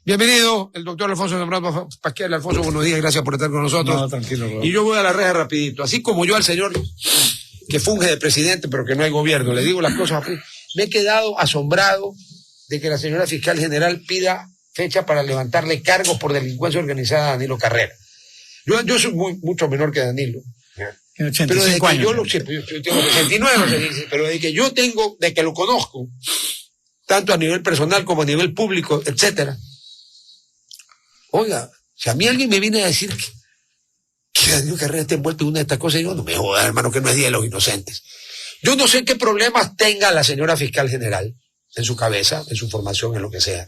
Bienvenido, el doctor Alfonso Zambrano Pasquel. Alfonso, buenos días, gracias por estar con nosotros. No, tranquilo, bro. Y yo voy a la red rapidito. Así como yo al señor que funge de presidente, pero que no hay gobierno, le digo las cosas, me he quedado asombrado de que la señora fiscal general pida fecha para levantarle cargos por delincuencia organizada a Danilo Carrera. Yo soy mucho menor que Danilo. En 85 pero desde años. que yo tengo 69, se dice, pero desde que yo tengo, de que lo conozco, tanto a nivel personal como a nivel público, etcétera. Oiga, si a mí alguien me viene a decir que Danilo Carrera está envuelto en una de estas cosas, yo no me jodas, hermano, que no es día de los inocentes. Yo no sé qué problemas tenga la señora fiscal general en su cabeza, en su formación, en lo que sea.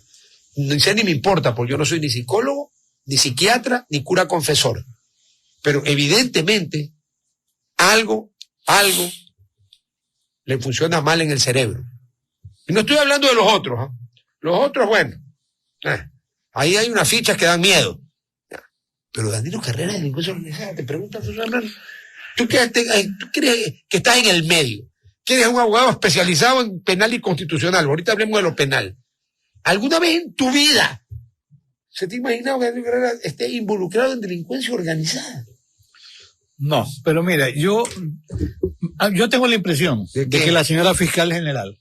Ni sé ni me importa, porque yo no soy ni psicólogo, ni psiquiatra, ni cura confesor. Pero evidentemente, algo le funciona mal en el cerebro. Y no estoy hablando de los otros, ¿eh? Los otros, bueno, ahí hay unas fichas que dan miedo. Pero Danilo Carrera de delincuencia organizada, te preguntas, hermano, tú crees que estás en el medio, que eres un abogado especializado en penal y constitucional. Ahorita hablemos de lo penal. ¿Alguna vez en tu vida se te ha imaginado que Danilo Carrera esté involucrado en delincuencia organizada? No, pero mira, yo tengo la impresión de que la señora fiscal general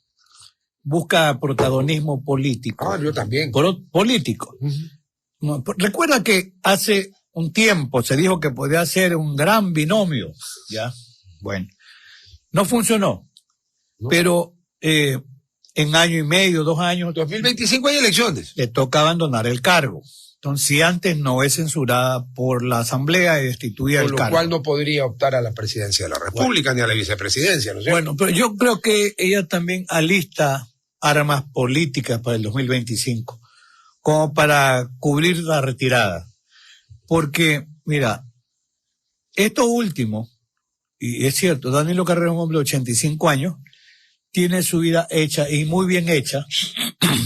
busca protagonismo político. Ah, yo también. Político. Uh-huh. Recuerda que hace un tiempo se dijo que podía ser un gran binomio, ¿ya? Bueno, no funcionó, no. Pero en año y medio, 2 años... 2025 hay elecciones. Le toca abandonar el cargo. Entonces, si antes no es censurada por la Asamblea y destituida del cargo. Por lo cual no podría optar a la presidencia de la República, ni a la vicepresidencia, ¿no es cierto? Bueno, pero yo creo que ella también alista armas políticas para el 2025, como para cubrir la retirada. Porque, mira, esto último, y es cierto, Danilo Carrera es un hombre de 85 años, tiene su vida hecha y muy bien hecha,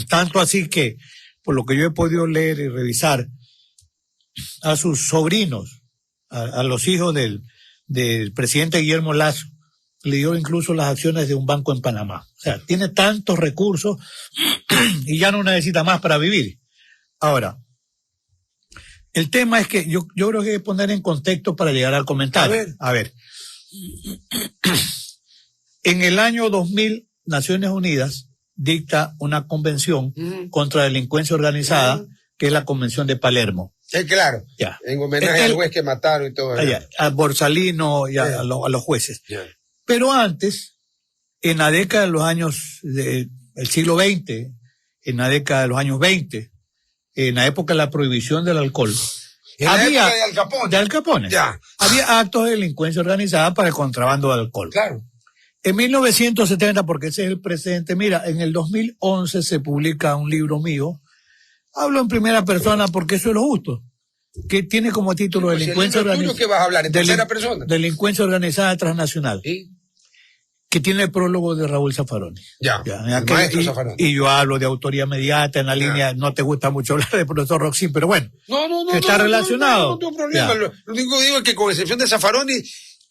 tanto así que, por lo que yo he podido leer y revisar, a sus sobrinos, a los hijos del presidente Guillermo Lasso, le dio incluso las acciones de un banco en Panamá. O sea, tiene tantos recursos y ya no necesita más para vivir. Ahora, el tema es que yo creo que hay que poner en contexto para llegar al comentario. A ver. En el año 2000, Naciones Unidas dicta una convención contra la delincuencia organizada, que es la Convención de Palermo. Claro, ya. En homenaje al juez que mataron y todo. A Borsalino y a los jueces. Ya. Pero antes, en la década de los años del siglo XX, en la década de los años 20, en la época de la prohibición del alcohol, había de Al Capone. Ya. Había actos de delincuencia organizada para el contrabando de alcohol. Claro. En 1970, porque ese es el precedente, mira, en el 2011 se publica un libro mío, hablo en primera persona porque eso es lo justo, que tiene como título Delincuencia Organizada. ¿Qué vas a hablar en tercera persona? Delincuencia Organizada Transnacional. ¿Sí? Que tiene el prólogo de Raúl Zaffaroni. Ya, el maestro Zaffaroni. Y yo hablo de autoría mediata en la línea, no te gusta mucho hablar del profesor Roxin, pero bueno, está relacionado. No tengo problema, lo único que digo es que con excepción de Zaffaroni,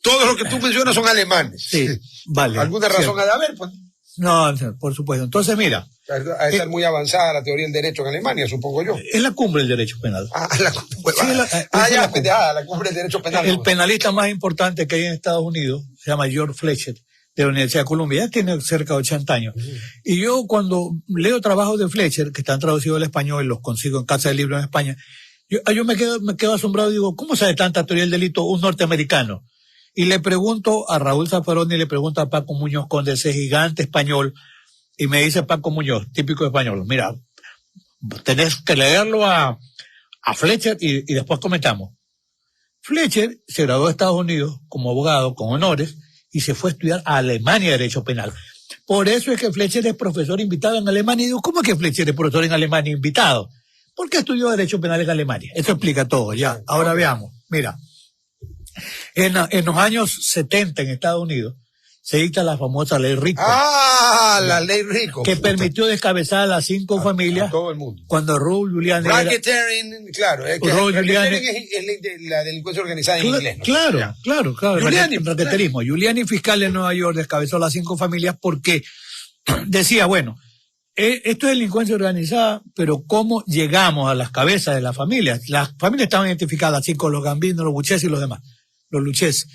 todos los que tú mencionas son alemanes. Sí, vale. ¿Alguna razón ha de haber? Pues? No, por supuesto. Entonces, mira. Ha de estar muy avanzada la teoría del derecho en Alemania, supongo yo. Es la cumbre del derecho penal. La cumbre del derecho penal. El penalista más importante que hay en Estados Unidos se llama George Fletcher, de la Universidad de Columbia. Ya tiene cerca de 80 años. Y yo cuando leo trabajos de Fletcher, que están traducidos al español y los consigo en Casa del Libro en España, yo me quedo asombrado y digo, ¿cómo sabe tanta teoría del delito un norteamericano? Y le pregunto a Raúl Zaffaroni, le pregunto a Paco Muñoz Conde, ese gigante español, y me dice Paco Muñoz, típico español, mira, tenés que leerlo a Fletcher y después comentamos. Fletcher se graduó de Estados Unidos como abogado, con honores, y se fue a estudiar a Alemania Derecho Penal. Por eso es que Fletcher es profesor invitado en Alemania. Y digo, ¿cómo es que Fletcher es profesor en Alemania invitado? ¿Por qué estudió Derecho Penal en Alemania? Eso explica todo, ya. Ahora veamos, mira. En los años 70 en Estados Unidos se dicta la famosa ley Rico. La ley Rico. Que permitió descabezar a las 5 familias. A todo el mundo. Cuando Raúl Giuliani Racketeering, claro. Racketeering es ley de la delincuencia organizada en inglés, ¿no? Claro. Racketerismo. Giuliani, fiscal de Nueva York, descabezó a las 5 familias porque decía, bueno, Esto es delincuencia organizada, pero ¿cómo llegamos a las cabezas de las familias? Las familias estaban identificadas así con los Gambinos, los Buches y los demás, los Luches.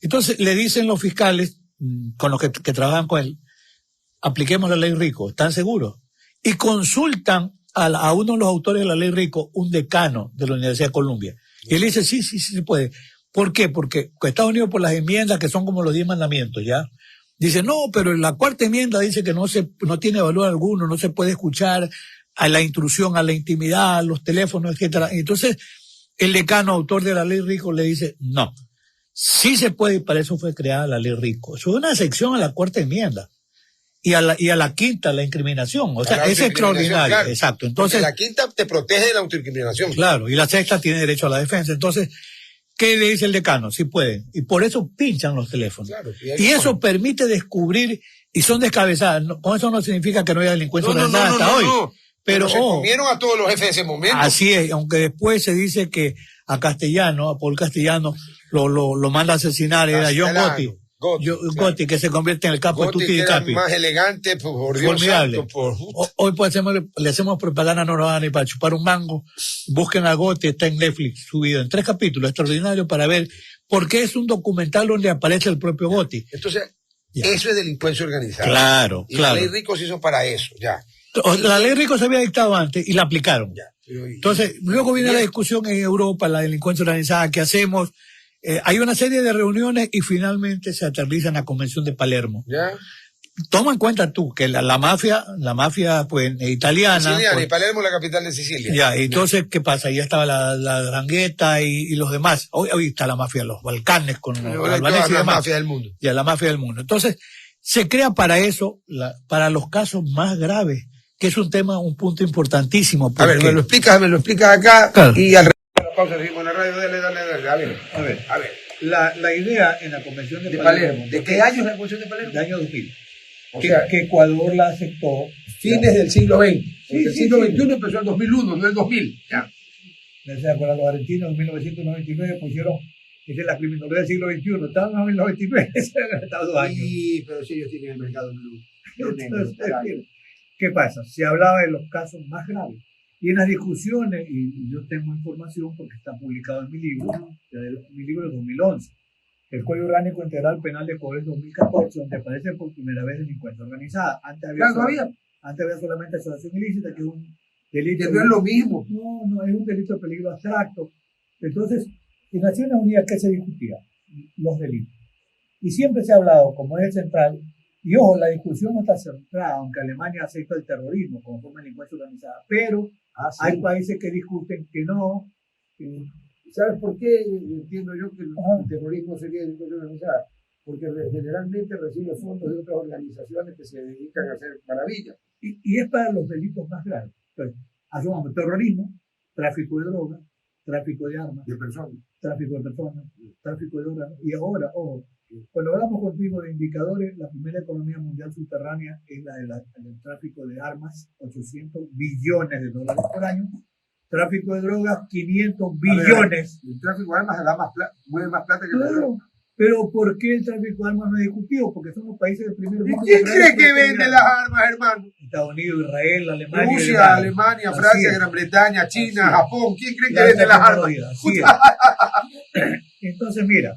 Entonces le dicen los fiscales, con los que trabajan con él, apliquemos la ley Rico, ¿están seguros? Y consultan a uno de los autores de la ley Rico, un decano de la Universidad de Columbia. Y él dice, sí se puede. ¿Por qué? Porque Estados Unidos, por las enmiendas que son como los 10 mandamientos, ¿ya? Dice, no, pero en la cuarta enmienda dice que no tiene valor alguno, no se puede escuchar a la intrusión, a la intimidad, a los teléfonos, etcétera. Entonces, el decano, autor de la ley Rico, le dice, no, sí se puede, y para eso fue creada la ley Rico. Eso es una sección a la cuarta enmienda. Y a la quinta, la incriminación. O sea, es extraordinario. Claro. Exacto. Entonces, porque la quinta te protege de la autoincriminación. Claro, y la sexta tiene derecho a la defensa. Entonces, ¿qué le dice el decano? Sí pueden. Y por eso pinchan los teléfonos. Claro, y eso permite descubrir, y son descabezadas. No, con eso no significa que no haya delincuencia organizada hasta hoy. Pero se comieron a todos los jefes de ese momento. Así es, aunque después se dice que a Paul Castellano, lo manda a asesinar, era John Gotti. Gotti, que se convierte en el capo de Tutti di Capi. Más elegante, por Dios formidable. Santo, Hoy pues le hacemos propaganda a Norodani para chupar un mango. Busquen a Gotti, está en Netflix, subido en 3 capítulos, extraordinario, para ver por qué es un documental donde aparece el propio Gotti. Entonces, eso es delincuencia organizada. Claro, y la ley Rico se hizo para eso, ya. La ley Rico se había dictado antes y la aplicaron. Ya. Entonces, luego viene la discusión en Europa, la delincuencia organizada, ¿qué hacemos? Hay una serie de reuniones y finalmente se aterriza en la Convención de Palermo. ¿Ya? Toma en cuenta tú que la mafia pues italiana. Siciliana, pues, y Palermo la capital de Sicilia. Ya, entonces, ¿qué pasa? Ya estaba la Drangheta y los demás. Hoy está la mafia de los Balcanes con los albaneses y demás. La mafia del mundo. Ya, la mafia del mundo. Entonces, se crea para eso, para los casos más graves, que es un punto importantísimo. A ver, me lo explicas acá, claro. Y al pausa, seguimos en la radio, dale. A ver. La idea en la Convención de Palermo. ¿De qué año es la Convención de Palermo? De año 2000. O sea, que Ecuador la aceptó. Fines del siglo XX. El siglo XXI empezó en 2001, no en 2000. Ya. ¿Se acuerdan? Los argentinos en 1999 pusieron, esa es la criminalidad del siglo XXI, estaban en 1999, se han estado 2 años. Sí, pero sí, ellos tienen el mercado negro. ¿Qué pasa? Se hablaba de los casos más graves. Y en las discusiones, y yo tengo información porque está publicado en mi libro de 2011, el Código Orgánico Integral Penal de Ecuador es 2014, donde aparece por primera vez delincuencia organizada. Antes había solamente asociación ilícita, que es un delito. No es lo mismo. No, es un delito de peligro abstracto. Entonces, en Naciones Unidas, ¿qué se discutía? Los delitos. Y siempre se ha hablado, como es el central, y ojo, la discusión no está centrada, aunque Alemania acepta el terrorismo como forma de delincuencia organizada, pero hay países que discuten que no. ¿Sabes por qué entiendo yo que el terrorismo sería delincuencia organizada? Porque generalmente recibe fondos de otras organizaciones que se dedican a hacer maravillas. Y es para los delitos más graves. Entonces, asumamos terrorismo, tráfico de drogas, tráfico de armas, tráfico de personas, tráfico de órganos, y ahora, ojo, cuando hablamos contigo de indicadores, la primera economía mundial subterránea es la del tráfico de armas, 800 billones de dólares por año. Tráfico de drogas, 500 billones. El tráfico de armas mueve más plata que el droga. Pero ¿por qué el tráfico de armas no es discutido? Porque son los países del primer mundo. ¿Y quién cree que vende las armas, hermano? Estados Unidos, Israel, Alemania. Rusia, Alemania, Francia, Gran Bretaña, China, Japón. ¿Quién cree que vende las armas? Entonces, mira.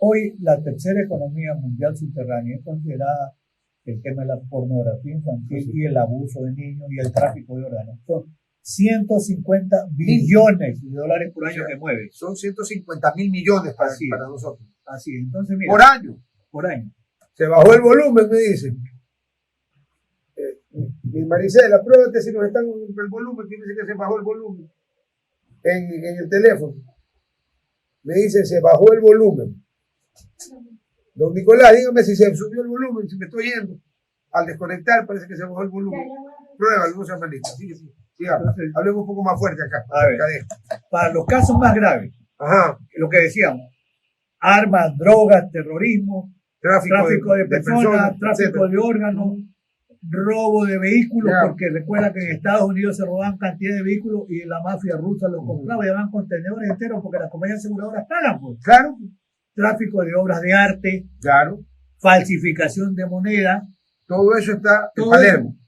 Hoy la tercera economía mundial subterránea es considerada el tema de la pornografía infantil y el abuso de niños y el tráfico de órganos. Son 150 billones de dólares por año que mueve. Son 150.000 millones para nosotros. Así es. Entonces, mira, por año. Se bajó el volumen, me dicen. Mi Maricela, pruébate si nos están el volumen, que dice que se bajó el volumen en el teléfono. Me dicen, se bajó el volumen. Don Nicolás, dígame si se subió el volumen, si me estoy yendo. Al desconectar parece que se bajó el volumen. Pruébalo, no sea malita. Sí. Hablemos un poco más fuerte acá. A ver, para los casos más graves, lo que decíamos, armas, drogas, terrorismo, tráfico de personas, tráfico de órganos, robo de vehículos, porque recuerda que en Estados Unidos se roban cantidad de vehículos y la mafia rusa los compraba y llevaban contenedores enteros porque las compañías aseguradoras pagan, pues. Claro. Tráfico de obras de arte, claro, falsificación de moneda. Todo eso está en Palermo.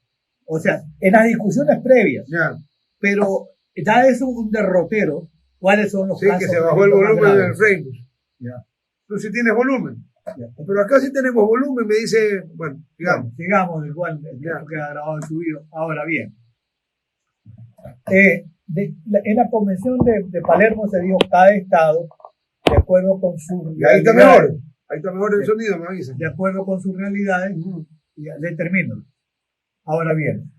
O sea, en las discusiones previas. Ya. Pero ya es un derrotero. ¿Cuáles son los Sí, casos? que se bajó el volumen del Facebook. Ya. Tú sí tienes volumen. Ya. Pero acá sí tenemos volumen, me dice, bueno, digamos. Bueno, sigamos, igual, Ya. esto queda grabado en subido. Ahora bien, en la convención de Palermo se dijo cada estado, de acuerdo con sus Y ahí está mejor. Ahí está mejor el sonido, me avisa. de acuerdo con sus realidades, determínalo. Ahora bien,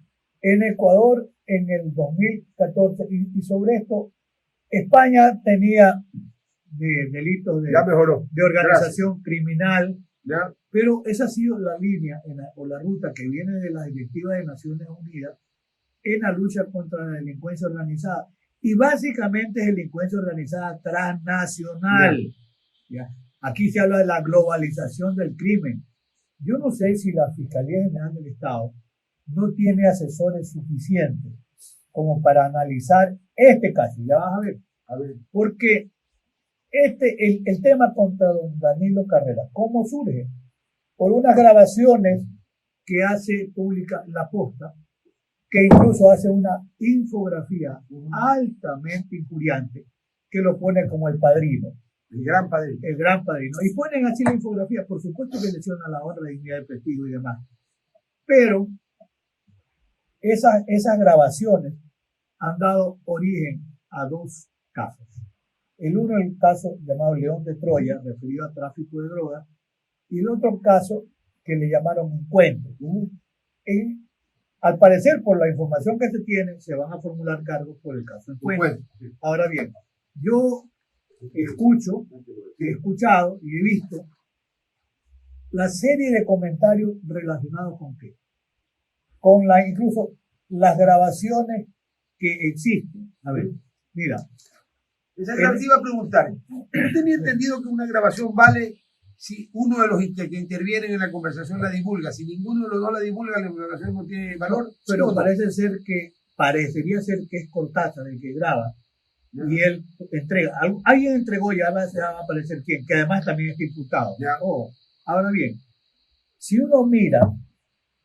en Ecuador, en el 2014, y sobre esto, España tenía delitos Ya mejoró. de organización criminal, Ya. pero esa ha sido la línea o la ruta que viene de la Directiva de Naciones Unidas en la lucha contra la delincuencia organizada. Y básicamente es delincuencia organizada transnacional. ¿Ya? Aquí se habla de la globalización del crimen. Yo no sé si la Fiscalía General del Estado no tiene asesores suficientes como para analizar este caso. Ya vas a ver. Porque el tema contra don Danilo Carrera, ¿cómo surge? Por unas grabaciones que hace pública La Posta, que incluso hace una infografía altamente injuriante, que lo pone como el padrino. El gran padrino. El gran padrino. Y ponen así la infografía, por supuesto que lesiona la honra, dignidad, el prestigio y demás. Pero esas grabaciones han dado origen a dos casos. El uno es el caso llamado León de Troya, referido a tráfico de drogas, y el otro caso que le llamaron Encuentro. Y al parecer, por la información que se tiene, se van a formular cargos por el caso Encuentro. Ahora bien, yo he escuchado y he visto la serie de comentarios relacionados con qué, con incluso las grabaciones que existen. A ver, mira. Esa es la que te iba a preguntar. Yo tenía entendido que una grabación vale si uno de los que intervienen en la conversación la divulga. Si ninguno de los dos la divulga, la grabación no tiene valor. Pero ¿sí? parecería ser que es Cortázar el que graba. Y él entrega. Alguien entregó, ya va a aparecer quién, que además también está imputado. Ahora bien, si uno mira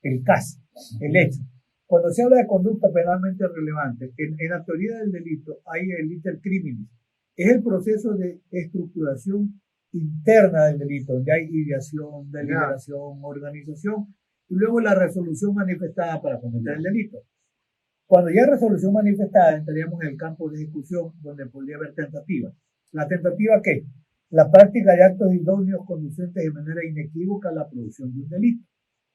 el caso, el hecho, cuando se habla de conducta penalmente relevante, en la teoría del delito hay el iter criminis. Es el proceso de estructuración interna del delito, donde hay ideación, deliberación, organización, y luego la resolución manifestada para cometer el delito. Cuando ya hay resolución manifestada, entraríamos en el campo de ejecución, donde podría haber tentativa. ¿La tentativa qué? La práctica de actos idóneos conducentes de manera inequívoca a la producción de un delito.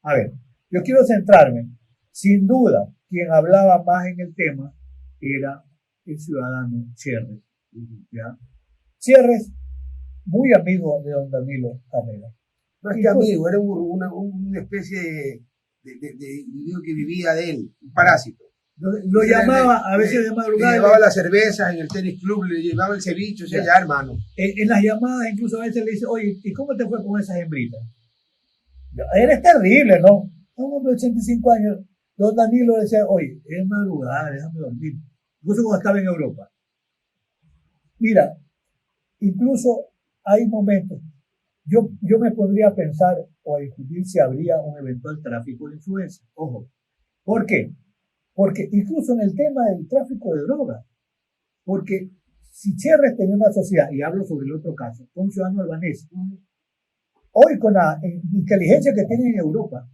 A ver, yo quiero centrarme. Sin duda, quien hablaba más en el tema era el ciudadano Cherres. ¿Ya? Cherres, muy amigo de don Danilo Carrera. No es que amigo, era una especie de individuo que vivía de él, un parásito. Lo llamaba a veces de madrugada. Le llevaba las cervezas en el tenis club, le llevaba el ceviche, o sea, ya hermano. En las llamadas incluso a veces le dice, oye, ¿y cómo te fue con esas hembritas? Eres terrible, ¿no? Un hombre de 85 años. Don Danilo decía, oye, es madrugada, déjame dormir. Incluso cuando estaba en Europa. Mira, incluso hay momentos, yo me pondría a pensar o a discutir si habría un eventual tráfico de influencia. Ojo, ¿por qué? Porque incluso en el tema del tráfico de drogas, porque si Cherres tenía una sociedad, y hablo sobre el otro caso, un ciudadano albanés, hoy con la inteligencia que tienen en Europa,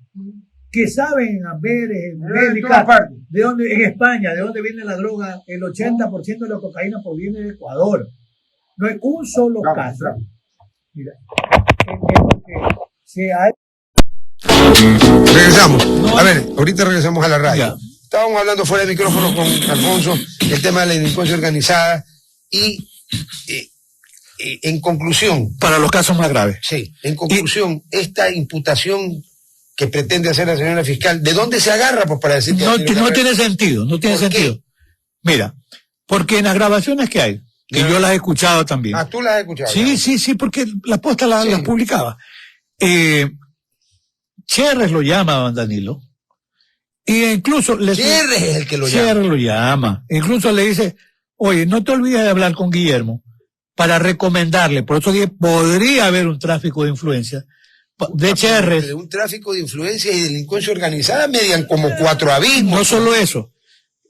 que saben en Amberes, en Bélgica, de dónde, en España, de dónde viene la droga, el 80% de la cocaína proviene de Ecuador. No hay un solo caso. Mira, en lo que se ha... Regresamos. A ver, ahorita regresamos a la radio. Estábamos hablando fuera de micrófono con Alfonso el tema de la delincuencia organizada y en conclusión... Para los casos más graves. Sí, en conclusión, esta imputación que pretende hacer la señora fiscal, ¿de dónde se agarra pues para decir que no tiene sentido, no tiene sentido. Mira, porque en las grabaciones que hay, que yo las he escuchado también. Ah, tú las has escuchado. Sí, porque la Posta las publicaba. Cherres lo llama a don Danilo. Y incluso Cherres es el que lo llama. Cherres lo llama. Incluso le dice, oye, no te olvides de hablar con Guillermo para recomendarle, por eso podría haber un tráfico de influencia, de Cherres. De un tráfico de influencia y delincuencia organizada median como 4 abismos. No solo eso.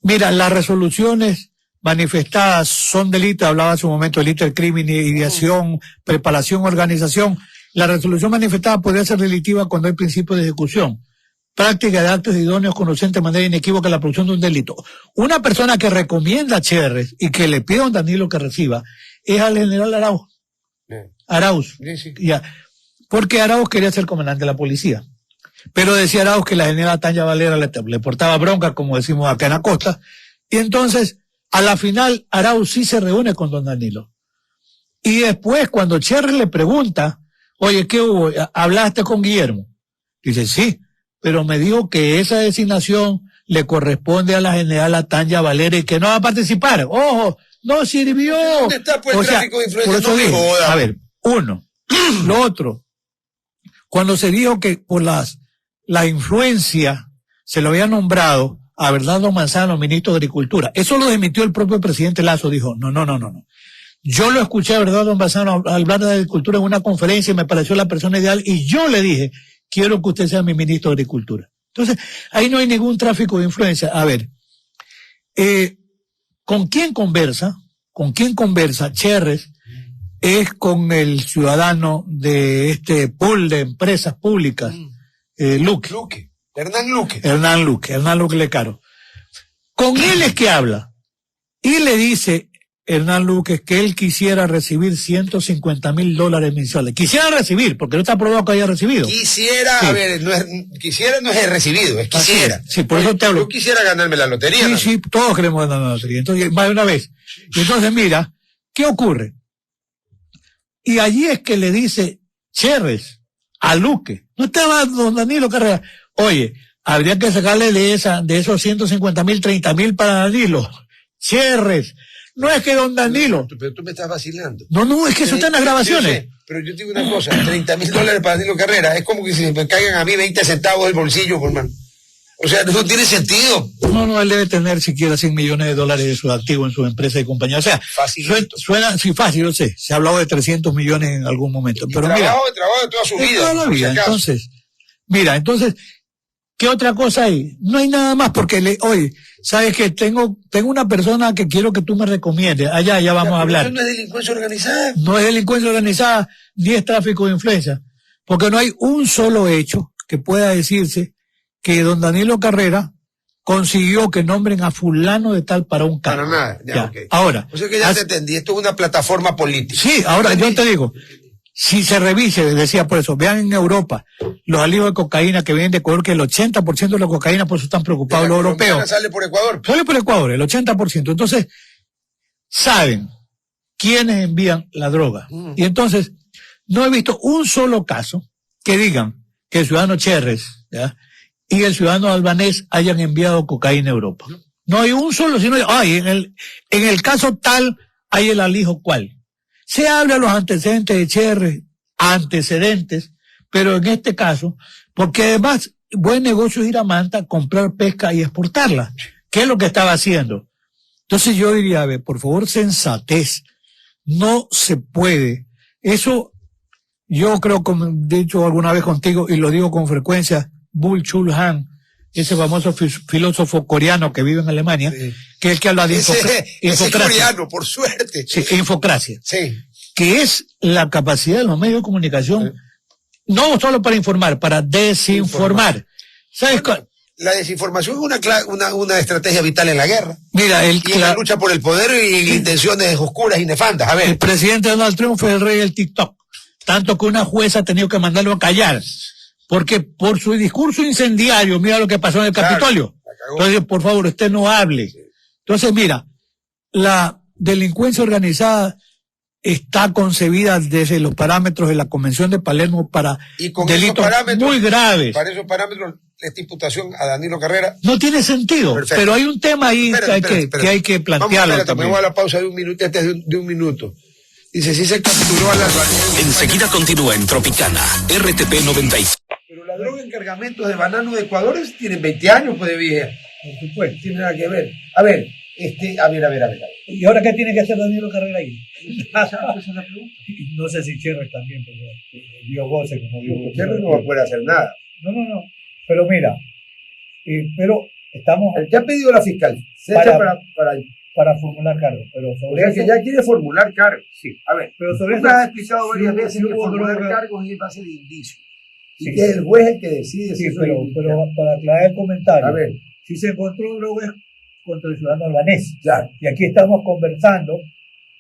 Mira, las resoluciones manifestadas son delitos, hablaba en su momento delito del crimen, ideación, preparación, organización. La resolución manifestada podría ser delictiva cuando hay principio de ejecución, práctica de actos idóneos conocentes de manera inequívoca la producción de un delito. Una persona que recomienda a Cherres y que le pide a don Danilo que reciba es al general Arauz. Arauz. Sí. Ya. Porque Arauz quería ser comandante de la policía. Pero decía Arauz que la general Tanya Valera le portaba bronca, como decimos acá en la costa. Y entonces, a la final, Arauz sí se reúne con don Danilo. Y después, cuando Cherres le pregunta, oye, ¿qué hubo? ¿Hablaste con Guillermo? Dice, sí, pero me dijo que esa designación le corresponde a la general Tanya Valera y que no va a participar. ¡Ojo! ¡No sirvió! ¿Dónde está pues el tráfico de influencia? Por eso No me digo, joda. a ver, uno. Lo otro, cuando se dijo que por la influencia se lo había nombrado a Bernardo Manzano, ministro de Agricultura. Eso lo desmintió el propio presidente Lazo. Dijo, no. Yo lo escuché a Bernardo Manzano hablar de Agricultura en una conferencia y me pareció la persona ideal y yo le dije, quiero que usted sea mi ministro de Agricultura. Entonces, ahí no hay ningún tráfico de influencia. A ver, ¿con quién conversa Cherres? Es con el ciudadano de este pool de empresas públicas, Hernán Luque. Hernán Luque Lecaro. Con él es que habla. Y le dice Hernán Luque que él quisiera recibir $150,000 mensuales. Quisiera recibir, porque no está aprobado que haya recibido. Quisiera, sí. A ver, quisiera no es recibido, es quisiera. Sí, por eso te hablo. Yo quisiera ganarme la lotería. Sí, ¿no? sí, todos queremos ganar la lotería. Entonces, más de una vez. Y entonces, mira, ¿qué ocurre? Y allí es que le dice Cherres a Luque. No estaba don Danilo Carrera. Oye, habría que sacarle de esos 150,000, 30,000 para Danilo. Cherres. No es que don Danilo. Pero tú me estás vacilando. No, es que eso está en las grabaciones. Yo sé, pero yo te digo una cosa, $30,000 para Danilo Carrera, es como que si me caigan a mí 20 centavos del bolsillo, por hermano. O sea, no tiene sentido. No, él debe tener siquiera $100 millones de sus activos en su empresa y compañía. O sea, suena, sí, fácil, lo sé. Se ha hablado de 300 millones en algún momento. Pero trabajo de toda su vida. Toda la vida. Entonces, ¿qué otra cosa hay? No hay nada más, porque oye, ¿sabes qué? Tengo una persona que quiero que tú me recomiendes. Ya vamos a hablar. Eso no es delincuencia organizada. No es delincuencia organizada, ni es tráfico de influencia. Porque no hay un solo hecho que pueda decirse que don Danilo Carrera consiguió que nombren a fulano de tal para un cargo. Para nada, ya. Okay. Ahora. O sea que ya te entendí, esto es una plataforma política. Sí, ahora yo te digo, si se revise, decía por eso, vean en Europa los alios de cocaína que vienen de Ecuador, que el 80% de la cocaína, por eso están preocupados los europeos. Sale por Ecuador. Sale por Ecuador, el 80%. Entonces, saben quiénes envían la droga. Y entonces, no he visto un solo caso que digan que el ciudadano Cherres, ¿ya?, y el ciudadano albanés hayan enviado cocaína a Europa. No hay un solo, sino en el caso tal hay el alijo cual. Se habla de los antecedentes de Cherres, pero en este caso, porque además buen negocio es ir a Manta, comprar pesca y exportarla. ¿Qué es lo que estaba haciendo? Entonces yo diría, a ver, por favor, sensatez. No se puede. Eso, yo creo, como he dicho alguna vez contigo, y lo digo con frecuencia, Byung-Chul Han, ese famoso filósofo coreano que vive en Alemania, sí, que es el que habla de infocracia. Ese coreano, por suerte. Sí, infocracia. Sí. Que es la capacidad de los medios de comunicación, no solo para informar, para desinformar. ¿Sabes cuál? La desinformación es una estrategia vital en la guerra. Mira, y en la lucha por el poder y intenciones oscuras y nefandas. A ver. El presidente Donald Trump fue el rey del TikTok. Tanto que una jueza ha tenido que mandarlo a callar. Porque por su discurso incendiario, mira lo que pasó en el Capitolio. Entonces, por favor, usted no hable. Entonces, mira, la delincuencia organizada está concebida desde los parámetros de la Convención de Palermo para delitos muy graves. Para esos parámetros, esta imputación a Danilo Carrera no tiene sentido. Perfecto. Pero hay un tema ahí que hay que plantearlo. Me voy a la pausa de un minuto, de un minuto. Dice, si se capturó al albanés. Enseguida continúa en Tropicana, RTP 96. Pero la droga en cargamentos de banano de Ecuador tienen 20 años, pues, de vieja. Por supuesto, tiene nada que ver. A ver, ¿Y ahora qué tiene que hacer Danilo Carrera ahí? No sé si Cherres también, pero dio goce como dio goce. Cherres no va a poder hacer nada. No. Pero mira, pero estamos... El que ha pedido la fiscal se Para- echa para formular cargos, pero o sobre sea, eso... que ya quiere formular cargos. Sí. A ver, Pero sobre tú eso... me has explicado varias sí, veces sí que hubo formular droga. cargos es en base de indicios. Y Sí. que es el juez el que decide si Sí, eso pero es indicios. para aclarar el comentario, A ver, si se encontró drogas contra el ciudadano albanés, claro. y aquí estamos conversando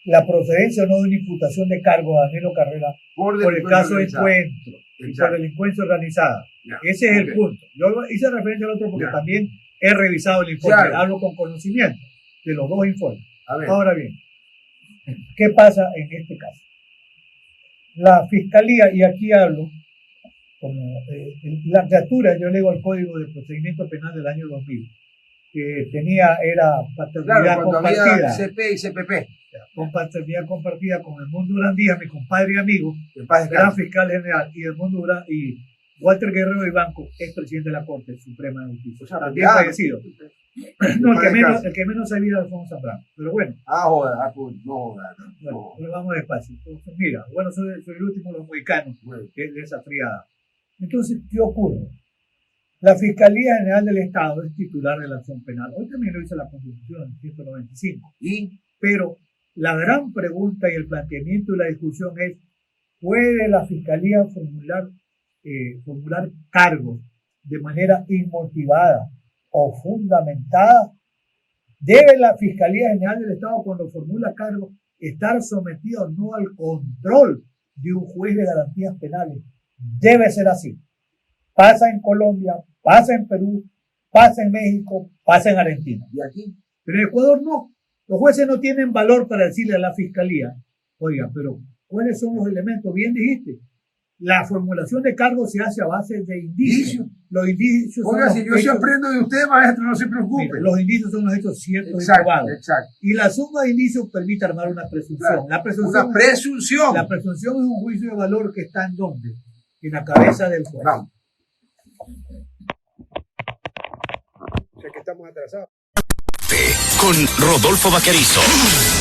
la procedencia o no de una imputación de cargo a Danilo Carrera por el delincuencia caso de organizada. encuentro y por Exacto. delincuencia organizada. Ya. Ese es el Ok. punto. Yo hice referencia al otro porque Ya. también he revisado el informe, Claro. hablo con conocimiento de los dos informes. A ver, Ahora bien, ¿qué pasa en este caso? La fiscalía, y aquí hablo como la criatura, yo leo el Código de Procedimiento Penal del año 2000, que era paternidad claro, cuando compartida, había CP y CPP, con paternidad compartida con Edmundo Durán Díaz, mi compadre y amigo, en paz gran descanse. fiscal general, y Edmundo Durán, y Walter Guerrero Ibanco, ex presidente de la Corte Suprema de Justicia, O sea, también ya, fallecido. No, el que menos sabía era Alfonso Zambrano. Pero bueno, No joda. pero vamos despacio. Entonces, mira, bueno, soy el último de los mexicanos Bueno, que es de esa friada. Entonces, ¿qué ocurre? La Fiscalía General del Estado es titular de la acción penal. Hoy también lo dice la Constitución, en 195. y Pero la gran pregunta y el planteamiento y la discusión es, ¿puede la Fiscalía formular cargos de manera inmotivada o fundamentada? ¿Debe la Fiscalía General del Estado, cuando formula cargos, estar sometida o no al control de un juez de garantías penales? Debe ser así. Pasa en Colombia, pasa en Perú, pasa en México, pasa en Argentina. y aquí, Pero en Ecuador no. Los jueces no tienen valor para decirle a la Fiscalía, oiga, pero ¿cuáles son los elementos? Bien dijiste, la formulación de cargos se hace a base de indicios. Los indicios son oiga, los si yo sí hechos- aprendo de usted, maestro, no se preocupe. Mira, los indicios son los hechos ciertos y Exacto, probados. exacto. Y la suma de indicios permite armar una presunción. Claro. La presunción, Una presunción. la presunción es un juicio de valor que está en dónde? En la cabeza del juez. Vamos. O sea que estamos atrasados. Con Rodolfo Vaquerizo.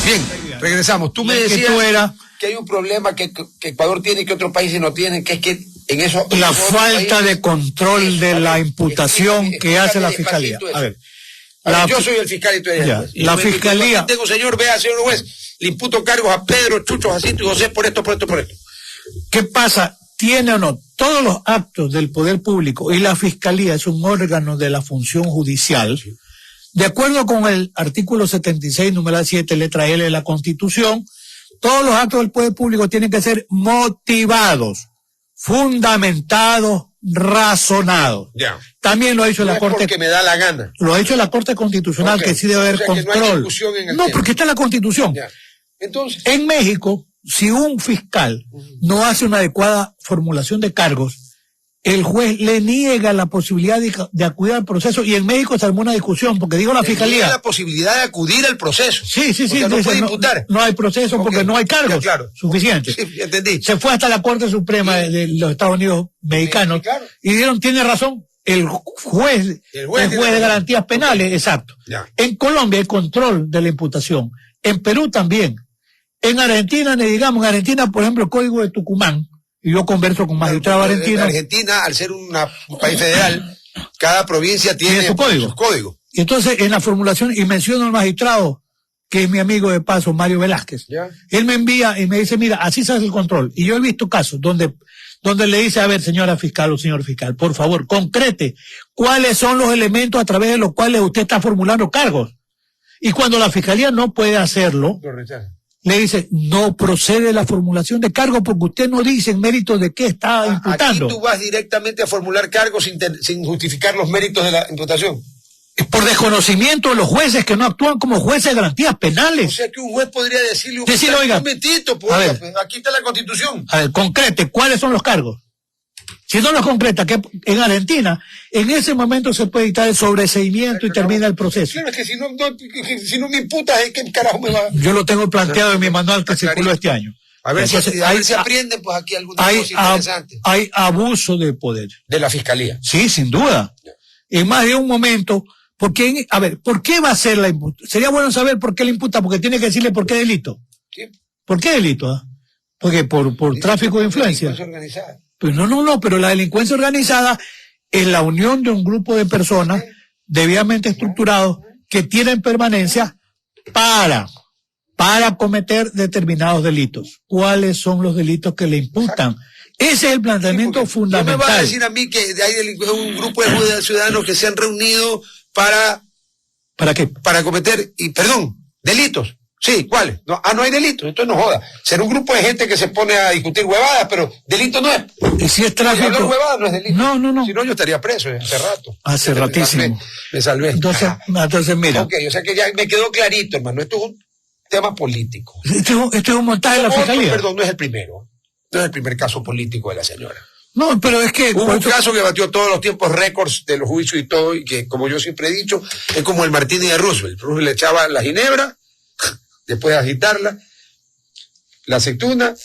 Bien, regresamos. Tú me Que decías tú eras que hay un problema que Ecuador tiene y que otros países no tienen, que es que en eso... la otros falta países- de control de A la ver, imputación explícame que hace la despacito Fiscalía. eso. A ver, A ver, la- yo soy el fiscal y tú eres Ya, el juez. Y la yo me digo, fiscalía- aquí tengo, señor, vea, señor juez, le imputo cargos a Pedro, Chucho, Jacinto y José por esto, por esto, por esto. ¿qué pasa? ¿Tiene o no? Todos los actos del poder público y la Fiscalía es un órgano de la función judicial. De acuerdo con el artículo 76, numeral 7, letra L de la Constitución, todos los actos del poder público tienen que ser motivados, fundamentados, razonados. Ya. También lo ha hecho No la es Corte. porque me da la gana. Lo ha hecho la Corte Constitucional, Ok. que sí debe haber O sea, que no hay control. discusión en el No, tema. porque está en la Constitución. Ya. Entonces, En México, si un fiscal no hace una adecuada formulación de cargos, el juez le niega la posibilidad de acudir al proceso, y en México se armó una discusión, porque digo la tenía Fiscalía. la posibilidad de acudir al proceso. Sí, O sea, no dice, puede imputar. no hay proceso porque Ok. no hay cargos Ya, claro. suficientes. Sí, ya entendí. Se fue hasta la Corte Suprema de los Estados Unidos mexicanos Sí, claro. y dijeron, tiene razón, el juez El juez tiene de razón. garantías penales, exacto. Ya. En Colombia hay control de la imputación. En Perú también. En Argentina, ni digamos, en Argentina, por ejemplo, el Código de Tucumán, y yo converso con magistrados En argentinos, Argentina, al ser un país federal, cada provincia tiene su código. su código. y entonces en la formulación, y menciono al magistrado, que es mi amigo de paso, Mario Velázquez, Ya. él me envía y me dice, mira, así se hace el control. Y yo he visto casos donde le dice, a ver, señora fiscal o señor fiscal, por favor, concrete cuáles son los elementos a través de los cuales usted está formulando cargos. Y cuando la fiscalía no puede hacerlo, Lo rechaza. le dice, no procede la formulación de cargos porque usted no dice en mérito de qué está imputando. Aquí tú vas directamente a formular cargos sin justificar los méritos de la imputación. Por desconocimiento de los jueces que no actúan como jueces de garantías O penales. sea que un juez podría decirle, Decirle, oiga, un momentito, pues, a oiga, ver. pues, aquí está la Constitución. A ver, concrete, ¿cuáles son los cargos? Si no los concreta, que en Argentina, en ese momento se puede dictar el sobreseimiento y termina el proceso. Claro, es que si no me imputas, ¿qué carajo me va? Yo lo tengo planteado en mi manual que Está circuló este año. A ver, Entonces, a ver si aprenden, pues aquí alguna hay, cosa interesante. hay abuso de poder. De la fiscalía. Sí, sin duda. En más de un momento, Porque, a ver, ¿por qué va a ser la imputa? Sería bueno saber por qué la imputa, porque tiene que decirle por qué delito. ¿Qué? ¿Por qué delito? ¿Ah? Porque por tráfico de influencia. Organizada. Pues no, pero la delincuencia organizada es la unión de un grupo de personas debidamente estructurados que tienen permanencia para cometer determinados delitos. ¿Cuáles son los delitos que le imputan? Ese es el planteamiento fundamental. No me va a decir a mí que hay un grupo de ciudadanos que se han reunido para... ¿Para qué? Para cometer, delitos. Sí, ¿cuáles? No hay delitos, entonces no joda. Será un grupo de gente que se pone a discutir huevadas, pero delito no es. ¿Y si es tráfico? Si hablar huevadas no es delito. No. Si no, yo estaría preso hace rato. Hace ratísimo. Me salvé. Entonces mira. Ok, o sea que ya me quedó clarito, hermano. Esto es un tema político. Esto es un montaje de la fiscalía. Perdón, no es el primero. No es el primer caso político de la señora. No, pero es que... Hubo un caso que batió todos los tiempos récords de los juicios y todo, y que, como yo siempre he dicho, es como el Martini de Roosevelt. Roosevelt le echaba la ginebra, después de agitarla, la aceituna,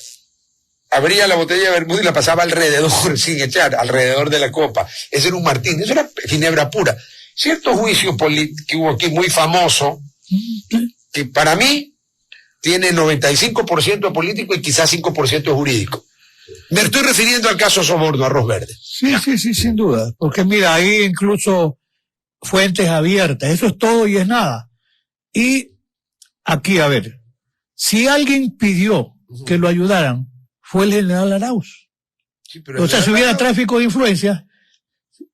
abría la botella de vermouth y la pasaba alrededor, sin echar, alrededor de la copa. Ese era un Martini, eso era ginebra pura. Cierto juicio que hubo aquí muy famoso, que para mí tiene 95% político y quizás 5% jurídico. Me estoy refiriendo al caso Soborno, Arroz Verde. Sí, sin duda. Porque mira, ahí incluso fuentes abiertas, eso es todo y es nada. Y aquí, a ver, si alguien pidió que lo ayudaran, fue el general Arauz. Sí, pero o sea, si hubiera tráfico de influencia,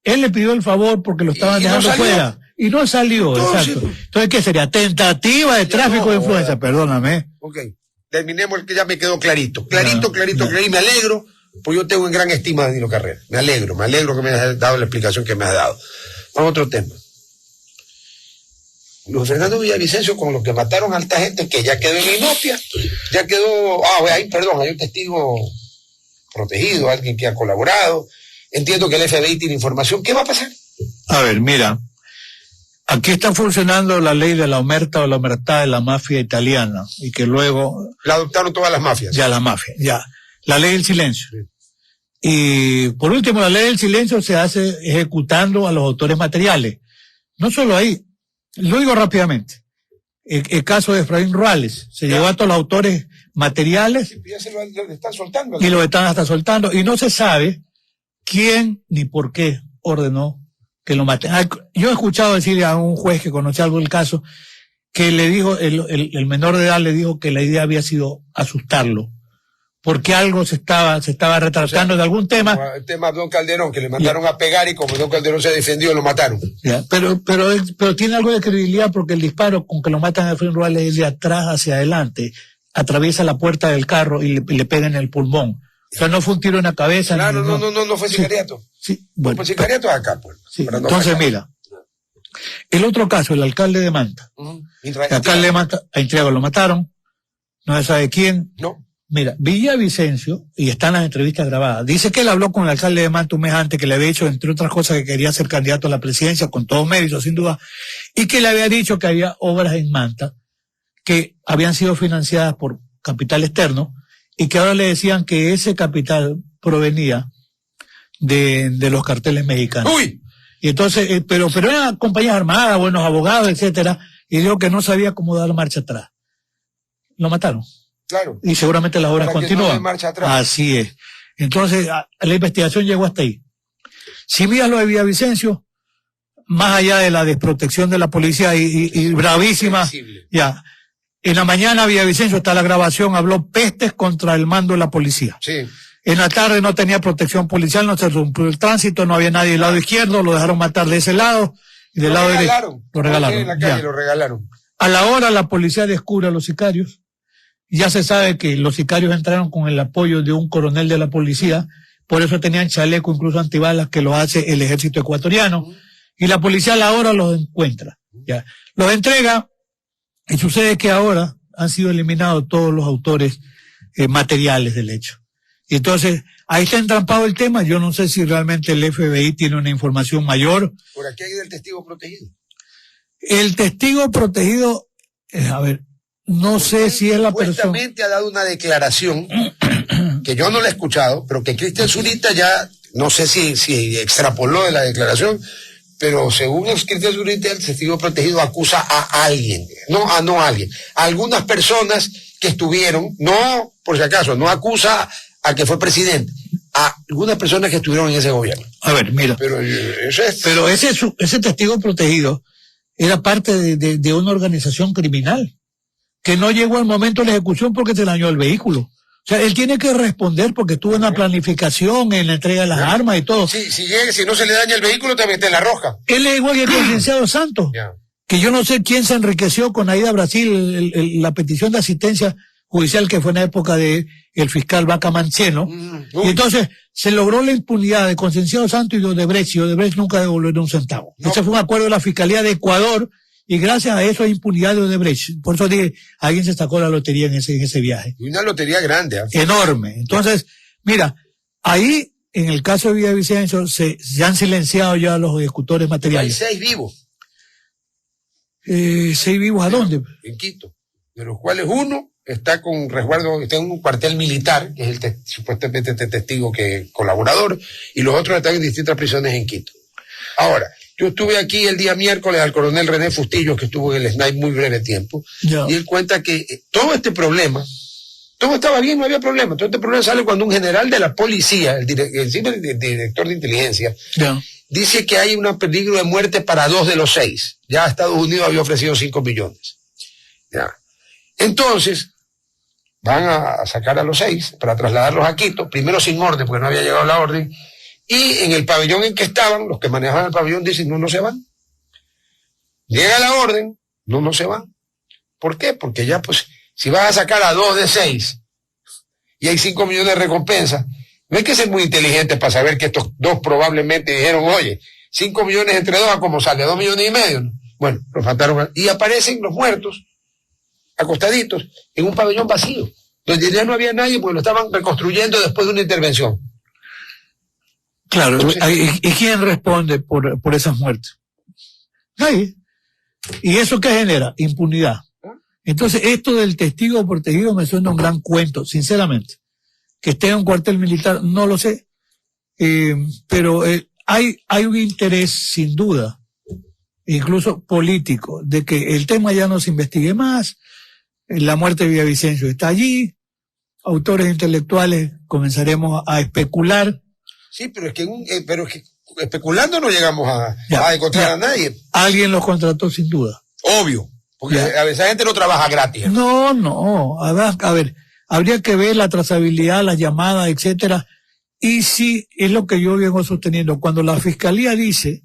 él le pidió el favor porque lo estaban dejando fuera. Y no salió, exacto. Entonces, ¿qué sería? Tentativa de tráfico de influencia, perdóname. Ok, terminemos el que ya me quedó clarito. Clarito, y me alegro, pues yo tengo en gran estima a Danilo Carrera. Me alegro que me hayas dado la explicación que me has dado. Vamos a otro tema. Luis Fernando Villavicencio, con lo que mataron a esta gente, que ya quedó en inopia, ya quedó, hay un testigo protegido, alguien que ha colaborado. Entiendo que el FBI tiene información. ¿Qué va a pasar? A ver, mira, aquí está funcionando la ley de la omerta o la omertà de la mafia italiana, y que luego... La adoptaron todas las mafias. Ya, la mafia, ya. La ley del silencio. Sí. Y por último, la ley del silencio se hace ejecutando a los autores materiales. No solo ahí, lo digo rápidamente. El caso de Efraín Ruales, se llevó a todos los autores materiales ya se lo están soltando. Y lo están hasta soltando. Y no se sabe quién ni por qué ordenó que lo maten. Yo he escuchado decirle a un juez que conocía algo del caso que le dijo, el menor de edad le dijo que la idea había sido asustarlo, porque algo se estaba retratando de algún tema. El tema de Don Calderón, que le mandaron a pegar y como Don Calderón se defendió, lo mataron. Pero tiene algo de credibilidad porque el disparo con que lo matan a Efraín Ruales es de atrás hacia adelante, atraviesa la puerta del carro y le pega en el pulmón. O sea, no fue un tiro en la cabeza. Claro, no fue sicariato. Sí, bueno. Fue sicariato acá, pues. Sí, entonces mira, el otro caso, el alcalde de Manta. El alcalde de Manta, a Intriago lo mataron, no se sabe quién. No. Mira, Villavicencio, y están las entrevistas grabadas, dice que él habló con el alcalde de Manta un mes antes, que le había dicho, entre otras cosas, que quería ser candidato a la presidencia, con todo mérito, sin duda, y que le había dicho que había obras en Manta que habían sido financiadas por capital externo, y que ahora le decían que ese capital provenía de los carteles mexicanos. ¡Uy! Y entonces, pero eran compañías armadas, buenos abogados, etcétera, y dijo que no sabía cómo dar marcha atrás. Lo mataron. Claro. Y seguramente las obras continúan. No marcha atrás. Así es. Entonces, la investigación llegó hasta ahí. Si miras lo de Villavicencio, más allá de la desprotección de la policía y bravísima, ya. En la mañana Villavicencio, está la grabación, habló pestes contra el mando de la policía. Sí. En la tarde no tenía protección policial, no se rompió el tránsito, no había nadie del lado izquierdo, lo dejaron matar de ese lado y del lado derecho. Lo regalaron. En la calle, lo regalaron. A la hora la policía descubre a los sicarios. Ya se sabe que los sicarios entraron con el apoyo de un coronel de la policía, por eso tenían chaleco incluso antibalas que lo hace el ejército ecuatoriano, y la policía a la hora los encuentra. Ya. Los entrega, y sucede que ahora han sido eliminados todos los autores materiales del hecho. Y entonces, ahí está entrampado el tema. Yo no sé si realmente el FBI tiene una información mayor. Por aquí hay del testigo protegido. El testigo protegido, a ver, no sé si es la persona. Supuestamente ha dado una declaración que yo no la he escuchado, pero que Cristian Zurita ya, no sé si extrapoló de la declaración, pero según el criterio judicial, el testigo protegido acusa a alguien, no a alguien, a algunas personas que estuvieron, no, por si acaso, no acusa a que fue presidente, a algunas personas que estuvieron en ese gobierno. A ver, mira. Pero ese testigo protegido era parte de una organización criminal que no llegó al momento de la ejecución porque se dañó el vehículo. O sea, él tiene que responder porque tuvo una planificación en la entrega de las armas y todo. Si no se le daña el vehículo, te mete en la roja. Él es igual que el licenciado Santos, que yo no sé quién se enriqueció con Aida Brasil, la petición de asistencia judicial que fue en la época de el fiscal Vaca Manceno. Y entonces se logró la impunidad de Concienciado Santos y de Odebrecht, y Odebrecht nunca devolvió un centavo. No. Ese fue un acuerdo de la Fiscalía de Ecuador, y gracias a eso hay impunidad de Odebrecht. Por eso dije, alguien se sacó la lotería en ese viaje. Y una lotería grande. Enorme. Entonces, mira, ahí, en el caso de Villavicencio, se han silenciado ya los ejecutores materiales. Hay 6 vivos. 6 vivos, ¿a dónde? En Quito. De los cuales uno está con resguardo, está en un cuartel militar, que es supuestamente testigo colaborador, y los otros están en distintas prisiones en Quito. Ahora, yo estuve aquí el día miércoles al coronel René Fustillo, que estuvo en el SNAI muy breve tiempo, y él cuenta que todo este problema, todo estaba bien, no había problema, todo este problema sale cuando un general de la policía, el director de inteligencia, dice que hay un peligro de muerte para 2 de los 6. Ya Estados Unidos había ofrecido 5 millones. Ya. Entonces, van a sacar a los 6 para trasladarlos a Quito, primero sin orden, porque no había llegado la orden, y en el pabellón en que estaban, los que manejaban el pabellón dicen, no se van. Llega la orden, no se van. ¿Por qué? Porque ya, pues, si vas a sacar a 2 de 6 y hay 5 millones de recompensa, no hay que ser muy inteligente para saber que estos 2 probablemente dijeron, oye, 5 millones entre 2, ¿a cómo sale? 2 millones y medio, ¿no? Bueno, los mataron, y aparecen los muertos, acostaditos, en un pabellón vacío, donde ya no había nadie porque lo estaban reconstruyendo después de una intervención. Claro, ¿y quién responde por esas muertes? Nadie. ¿Y eso qué genera? Impunidad. Entonces, esto del testigo protegido me suena un gran cuento, sinceramente. Que esté en un cuartel militar, no lo sé. Pero hay un interés, sin duda, incluso político, de que el tema ya no se investigue más. La muerte de Villavicencio está allí. Autores intelectuales comenzaremos a especular. Sí, pero es que especulando no llegamos a encontrar a nadie. Alguien los contrató sin duda. Obvio, porque a veces la gente no trabaja gratis. No. A ver, habría que ver la trazabilidad, las llamadas, etcétera. Y sí, es lo que yo vengo sosteniendo. Cuando la Fiscalía dice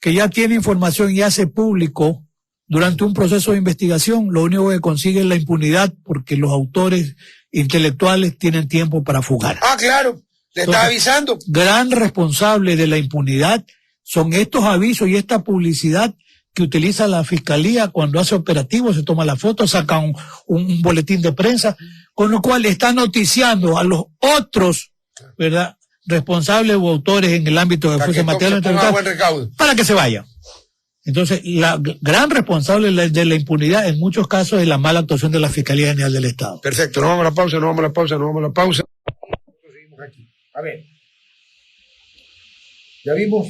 que ya tiene información y hace público durante un proceso de investigación, lo único que consigue es la impunidad porque los autores intelectuales tienen tiempo para fugar. Ah, claro. Le está avisando. Gran responsable de la impunidad son estos avisos y esta publicidad que utiliza la Fiscalía cuando hace operativos, se toma la foto, saca un boletín de prensa, con lo cual está noticiando a los otros, ¿verdad?, responsables o autores en el ámbito de fuerza material para que se vayan. Entonces, la gran responsable de la impunidad en muchos casos es la mala actuación de la Fiscalía General del Estado. Perfecto, nos vamos a la pausa. Seguimos aquí. A ver, ya vimos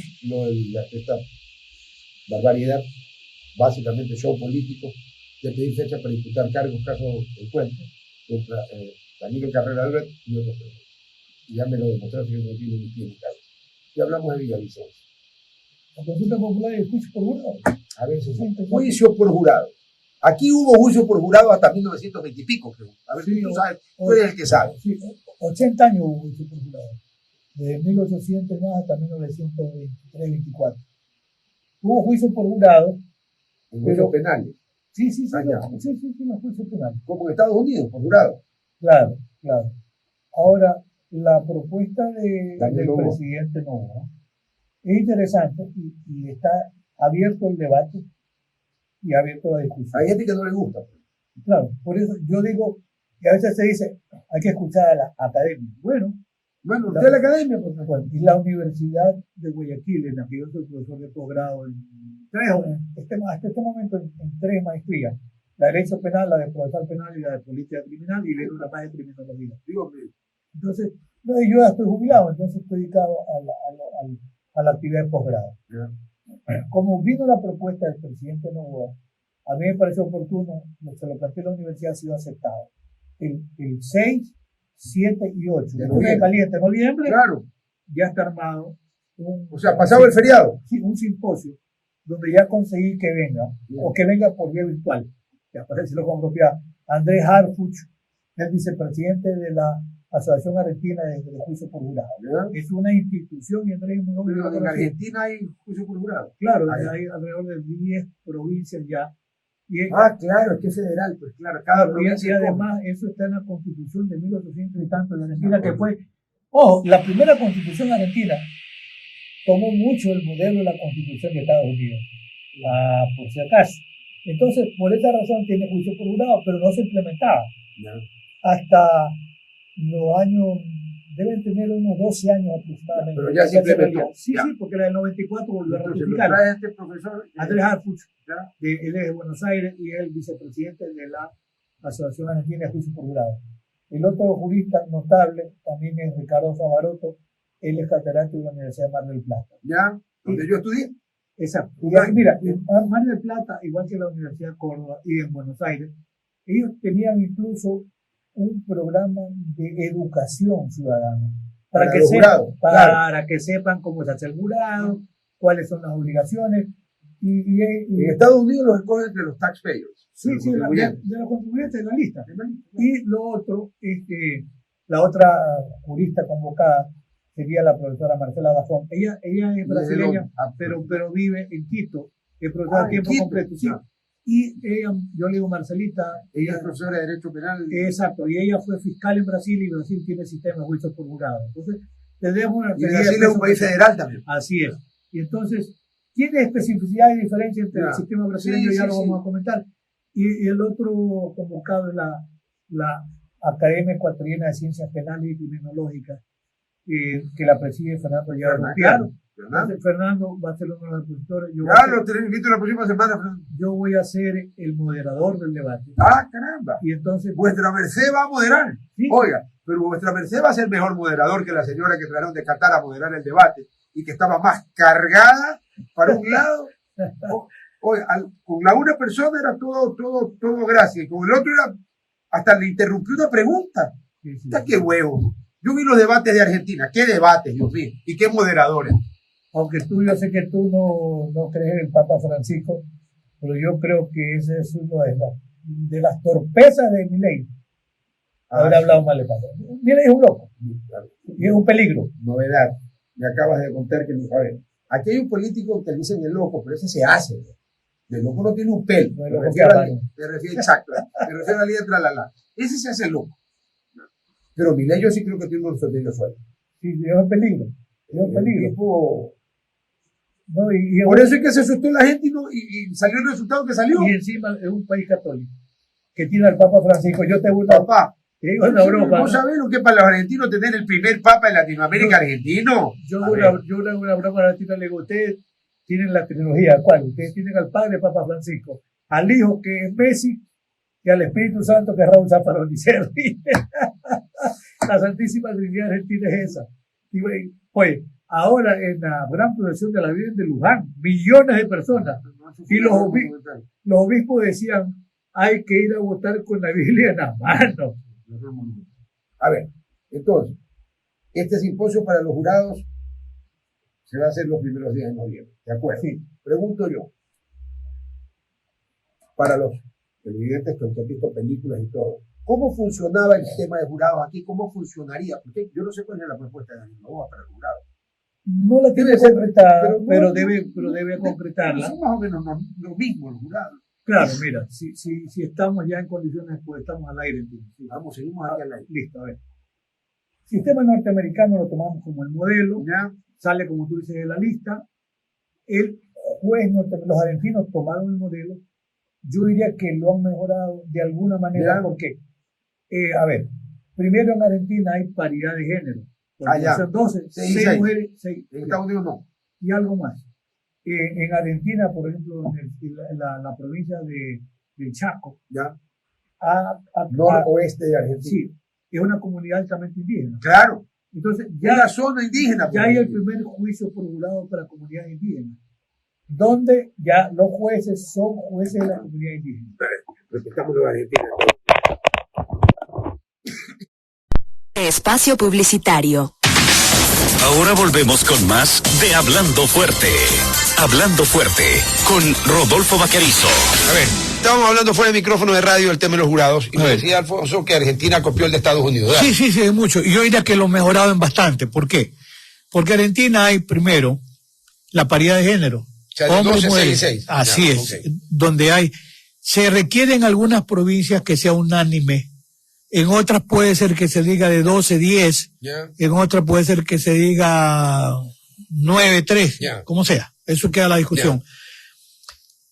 esta barbaridad, básicamente show político, de pedir fecha para imputar cargos, caso del cuento, contra Danilo Carrera Albert y otros personas. Y ya me lo demostraron que no tiene ni pie ni cabeza. Ya hablamos de Villavicencio. La consulta popular y el juicio por jurado. A ver, juicio por jurado. Aquí hubo juicio por jurado hasta 1920 y pico, creo. A ver si tú sabes, tú eres el que sabe. Sí, 80 años hubo juicio por jurado. Desde 1800 hasta 1923-24. Hubo juicio por jurado. En juicios penales. Sí, los juicios penales. Como en Estados Unidos, por jurado. Claro. Ahora, la propuesta del presidente no es interesante y está abierto el debate y abierto la discusión. Hay gente que no le gusta. Claro, por eso yo digo que a veces se dice, hay que escuchar a la academia. Bueno, usted es la academia, por favor. Y la Universidad de Guayaquil, en la que yo soy profesor de posgrado hasta este momento en 3 maestrías, la de Derecho Penal, la de Procesal Penal y la de Política Criminal, y luego una más de Criminología. Entonces, yo ya estoy jubilado, entonces estoy dedicado a la actividad de posgrado. Como vino la propuesta del presidente Noboa, a mí me pareció oportuno, se lo planteé a la universidad, ha sido aceptado. El 6, 7 y 8 de noviembre, Claro. ya está armado O sea, pasado el feriado. un simposio donde ya conseguí que venga, o que venga por vía virtual, ya para decirlo con propiedad, Andrés Harfuch, el vicepresidente de la Asociación Argentina de Juicio por Jurado. Es una institución y Andrés es muy Pero en conocido. Argentina hay juicio por jurado. Claro, hay alrededor de 10 provincias ya. Y, Claro, es que es federal, pues claro, cada y provincia. además eso está en la Constitución de 1800 y tanto de Argentina, que fue, ojo, la primera Constitución argentina tomó mucho el modelo de la Constitución de Estados Unidos, por si acaso. Entonces, por esa razón tiene juicio por jurado, pero no se implementaba. Hasta los años, deben tener unos 12 años aproximadamente. Pero ya se implementó. Sí, sí, porque la del 94 volvió a Entonces, ratificar. lo trae este profesor. Andrés Harfuch, él es de Buenos Aires y es el vicepresidente de la Asociación Argentina de Juicio por Jurado. El otro jurista notable también es Ricardo Favaroto, él es catedrático de la Universidad de Mar del Plata. Ya, donde yo estudié. Exacto. Y mira, en Mar del Plata, igual que en la Universidad de Córdoba y en Buenos Aires, ellos tenían incluso un programa de educación ciudadana para que sepan cómo se hace el jurado, cuáles son las obligaciones. Y en Estados Unidos los escogen entre los taxpayers. Sí, de los contribuyentes de la lista. Y lo otro es que la otra jurista convocada sería la profesora Marcela Dafón. Ella es brasileña, pero vive en Quito, es profesora a tiempo completo. Sí. Y ella, yo le digo Marcelita. Ella es profesora de Derecho Penal. Exacto, y ella fue fiscal en Brasil y Brasil tiene sistema de juicio por jurado. Entonces, tendríamos una. Y Brasil es un país federal también. Así es. Y entonces, tiene especificidad y diferencia entre el sistema brasileño, ya lo vamos a comentar. Y el otro convocado es la Academia Ecuatoriana de Ciencias Penales y Criminológicas, que la preside Fernando Yarro. Claro. Fernando va a ser uno de los expositores. Lo invito la próxima semana, Fernando. Yo voy a ser el moderador del debate. Caramba. Y entonces. Vuestra merced va a moderar. ¿Sí? Oiga, pero vuestra merced va a ser mejor moderador que la señora que trajeron de Qatar a moderar el debate y que estaba más cargada para un lado. Oiga, con la una persona era todo gracia y con el otro era. Hasta le interrumpió una pregunta. Sí. ¡Qué huevo! Yo vi los debates de Argentina. ¿Qué debates, Dios mío? ¿Y qué moderadores? Aunque yo sé que tú no crees en el Papa Francisco, pero yo creo que ese es uno de las torpezas de Milei. Haber hablado mal de Papa. Milei es un loco. Y es un peligro. Novedad. Me acabas de contar que, a ver, aquí hay un político que dicen el loco, pero ese se hace. El loco no tiene un pelo. Me refiero a la letra la. Ese se hace loco. Pero Milei yo sí creo que tiene un sostenido sueldo. Sí, es un peligro. Es un peligro. Por eso es que se asustó la gente y salió el resultado que salió. Y encima es un país católico que tiene al Papa Francisco. Yo te burlo. Papá, una broma. ¿Vos sabés lo que es para los argentinos tener el primer Papa en Latinoamérica argentino? Yo una broma argentina le digo, ustedes tienen la trilogía, ¿cuál? Ustedes tienen al padre Papa Francisco, al hijo que es Messi y al Espíritu Santo que es Raúl Zaffaroni. La Santísima Trinidad Argentina es esa. Y pues, ahora en la gran procesión de la Virgen de Luján, millones de personas, y los obispos decían, hay que ir a votar con la Biblia en la mano. A ver, entonces, este simposio para los jurados se va a hacer los primeros días de noviembre, ¿de acuerdo? Sí. Pregunto yo, para los televidentes que han visto películas y todo, ¿cómo funcionaba el sistema de jurados aquí? ¿Cómo funcionaría? Porque yo no sé cuál es la propuesta de Daniel Noboa para el jurado. No la tiene concretada, pero debe concretarla. Son más o menos lo mismo el jurado. Claro, mira, si estamos ya en condiciones, pues estamos al aire. Sí, vamos, seguimos aquí al aire. Listo, a ver. Sistema norteamericano lo tomamos como el modelo, ¿ya? Sale como tú dices de la lista. El juez norteamericano, los argentinos tomaron el modelo. Yo diría que lo han mejorado de alguna manera, ¿ya? Porque, a ver, primero en Argentina hay paridad de género. Son 12, 6 mujeres, 6. En Estados Unidos no. Y algo más. En Argentina, por ejemplo, en la provincia de Chaco, ¿ya? Noroeste de Argentina. Sí, es una comunidad altamente indígena. Claro. Entonces, ya la zona indígena. Ya hay el primer juicio por jurado para comunidades indígenas. donde ya los jueces son jueces de la comunidad indígena. Respetamos los argentinos. Espacio publicitario. Ahora volvemos con más de Hablando Fuerte. Hablando Fuerte con Rodolfo Vaquerizo. A ver, estábamos hablando fuera del micrófono de radio del tema de los jurados y me decía Alfonso que Argentina copió el de Estados Unidos. ¿Verdad? Sí, es mucho. Y yo diría que lo mejoraron bastante. ¿Por qué? Porque en Argentina hay, primero, la paridad de género. O sea, de Hombres, 12, mujeres. 6 y 6. Así Ya, es. okay. Donde se requiere en algunas provincias que sea unánime. En otras puede ser que se diga de 12, 10. Ya. En otras puede ser que se diga 9, 3. Ya. Como sea. Eso queda la discusión.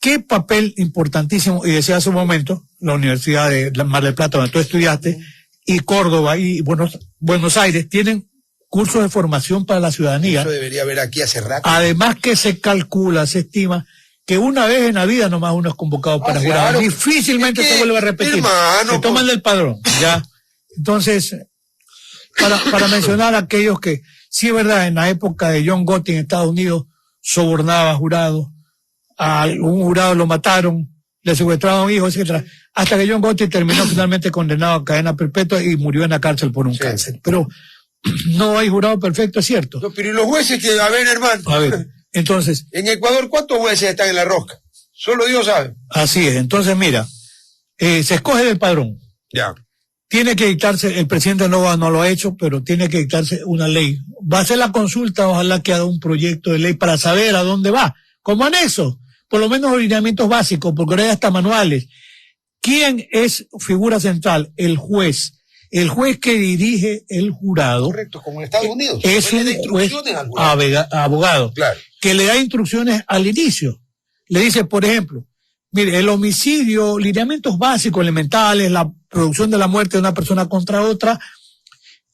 ¿Qué papel importantísimo? Y decía hace un momento, la Universidad de Mar del Plata, donde tú estudiaste, y Córdoba y Buenos Aires tienen cursos de formación para la ciudadanía. Eso debería haber aquí hace rato. Además que se calcula, se estima que una vez en la vida nomás uno es convocado para jurar. claro. Difícilmente Es que, se vuelve a repetir. hermano, se toman del padrón, ya. Entonces, para mencionar a aquellos que, sí es verdad, en la época de John Gotti en Estados Unidos, sobornaba a jurados, a un jurado lo mataron, le secuestraron hijos, etcétera, hasta que John Gotti terminó finalmente condenado a cadena perpetua y murió en la cárcel por un cáncer. Pero no hay jurado perfecto, es cierto. No, pero ¿y los jueces que, a ver, hermano? A ver, entonces, En Ecuador, ¿cuántos jueces están en la rosca? Solo Dios sabe. así es. Entonces, mira, se escoge del padrón. Ya. Tiene que dictarse, el presidente no lo ha hecho, pero tiene que dictarse una ley. Va a hacer la consulta, ojalá que haga un proyecto de ley para saber a dónde va. Como anexo, por lo menos lineamientos básicos, porque ahora hay hasta manuales. ¿Quién es figura central? El juez. El juez que dirige el jurado. Correcto, como en Estados Unidos. Es Le da un juez instrucciones al jurado. abogado. Claro. Que le da instrucciones al inicio. Le dice, por ejemplo, mire, el homicidio, lineamientos básicos, elementales, la producción de la muerte de una persona contra otra,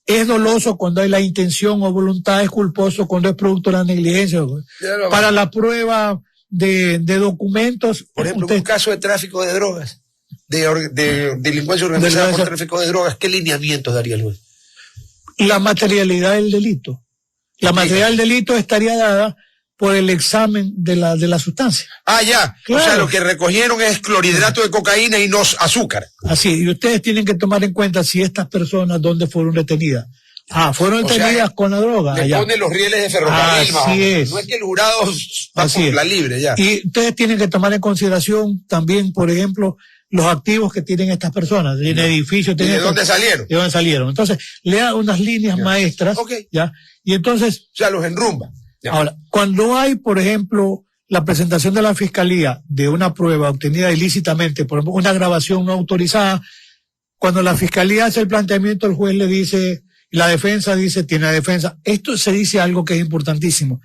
es doloso cuando hay la intención o voluntad, es culposo cuando es producto de la negligencia. Para la prueba de documentos. Por ejemplo, un caso de tráfico de drogas, de delincuencia organizada por tráfico de drogas, ¿qué lineamientos daría el juez? La materialidad del delito. La materialidad del delito estaría dada por el examen de la sustancia. Ah, ya. Claro. O sea, lo que recogieron es clorhidrato de cocaína y no azúcar. Así, y ustedes tienen que tomar en cuenta si estas personas, ¿dónde fueron detenidas? Fueron detenidas con la droga. Le allá. ponen los rieles de ferrocarril, más o Así menos. es. No es que el jurado va Así por es. la libre, ya. Y ustedes tienen que tomar en consideración también, por ejemplo, los activos que tienen estas personas, en edificios. ¿Y de dónde salieron? ¿De dónde salieron? Entonces, le da unas líneas maestras, ¿ya? Y entonces... O sea, los enrumba. Ya. Ahora, cuando hay, por ejemplo, la presentación de la fiscalía de una prueba obtenida ilícitamente, por ejemplo, una grabación no autorizada, cuando la fiscalía hace el planteamiento, el juez le dice, la defensa dice, tiene la defensa. Esto se dice algo que es importantísimo.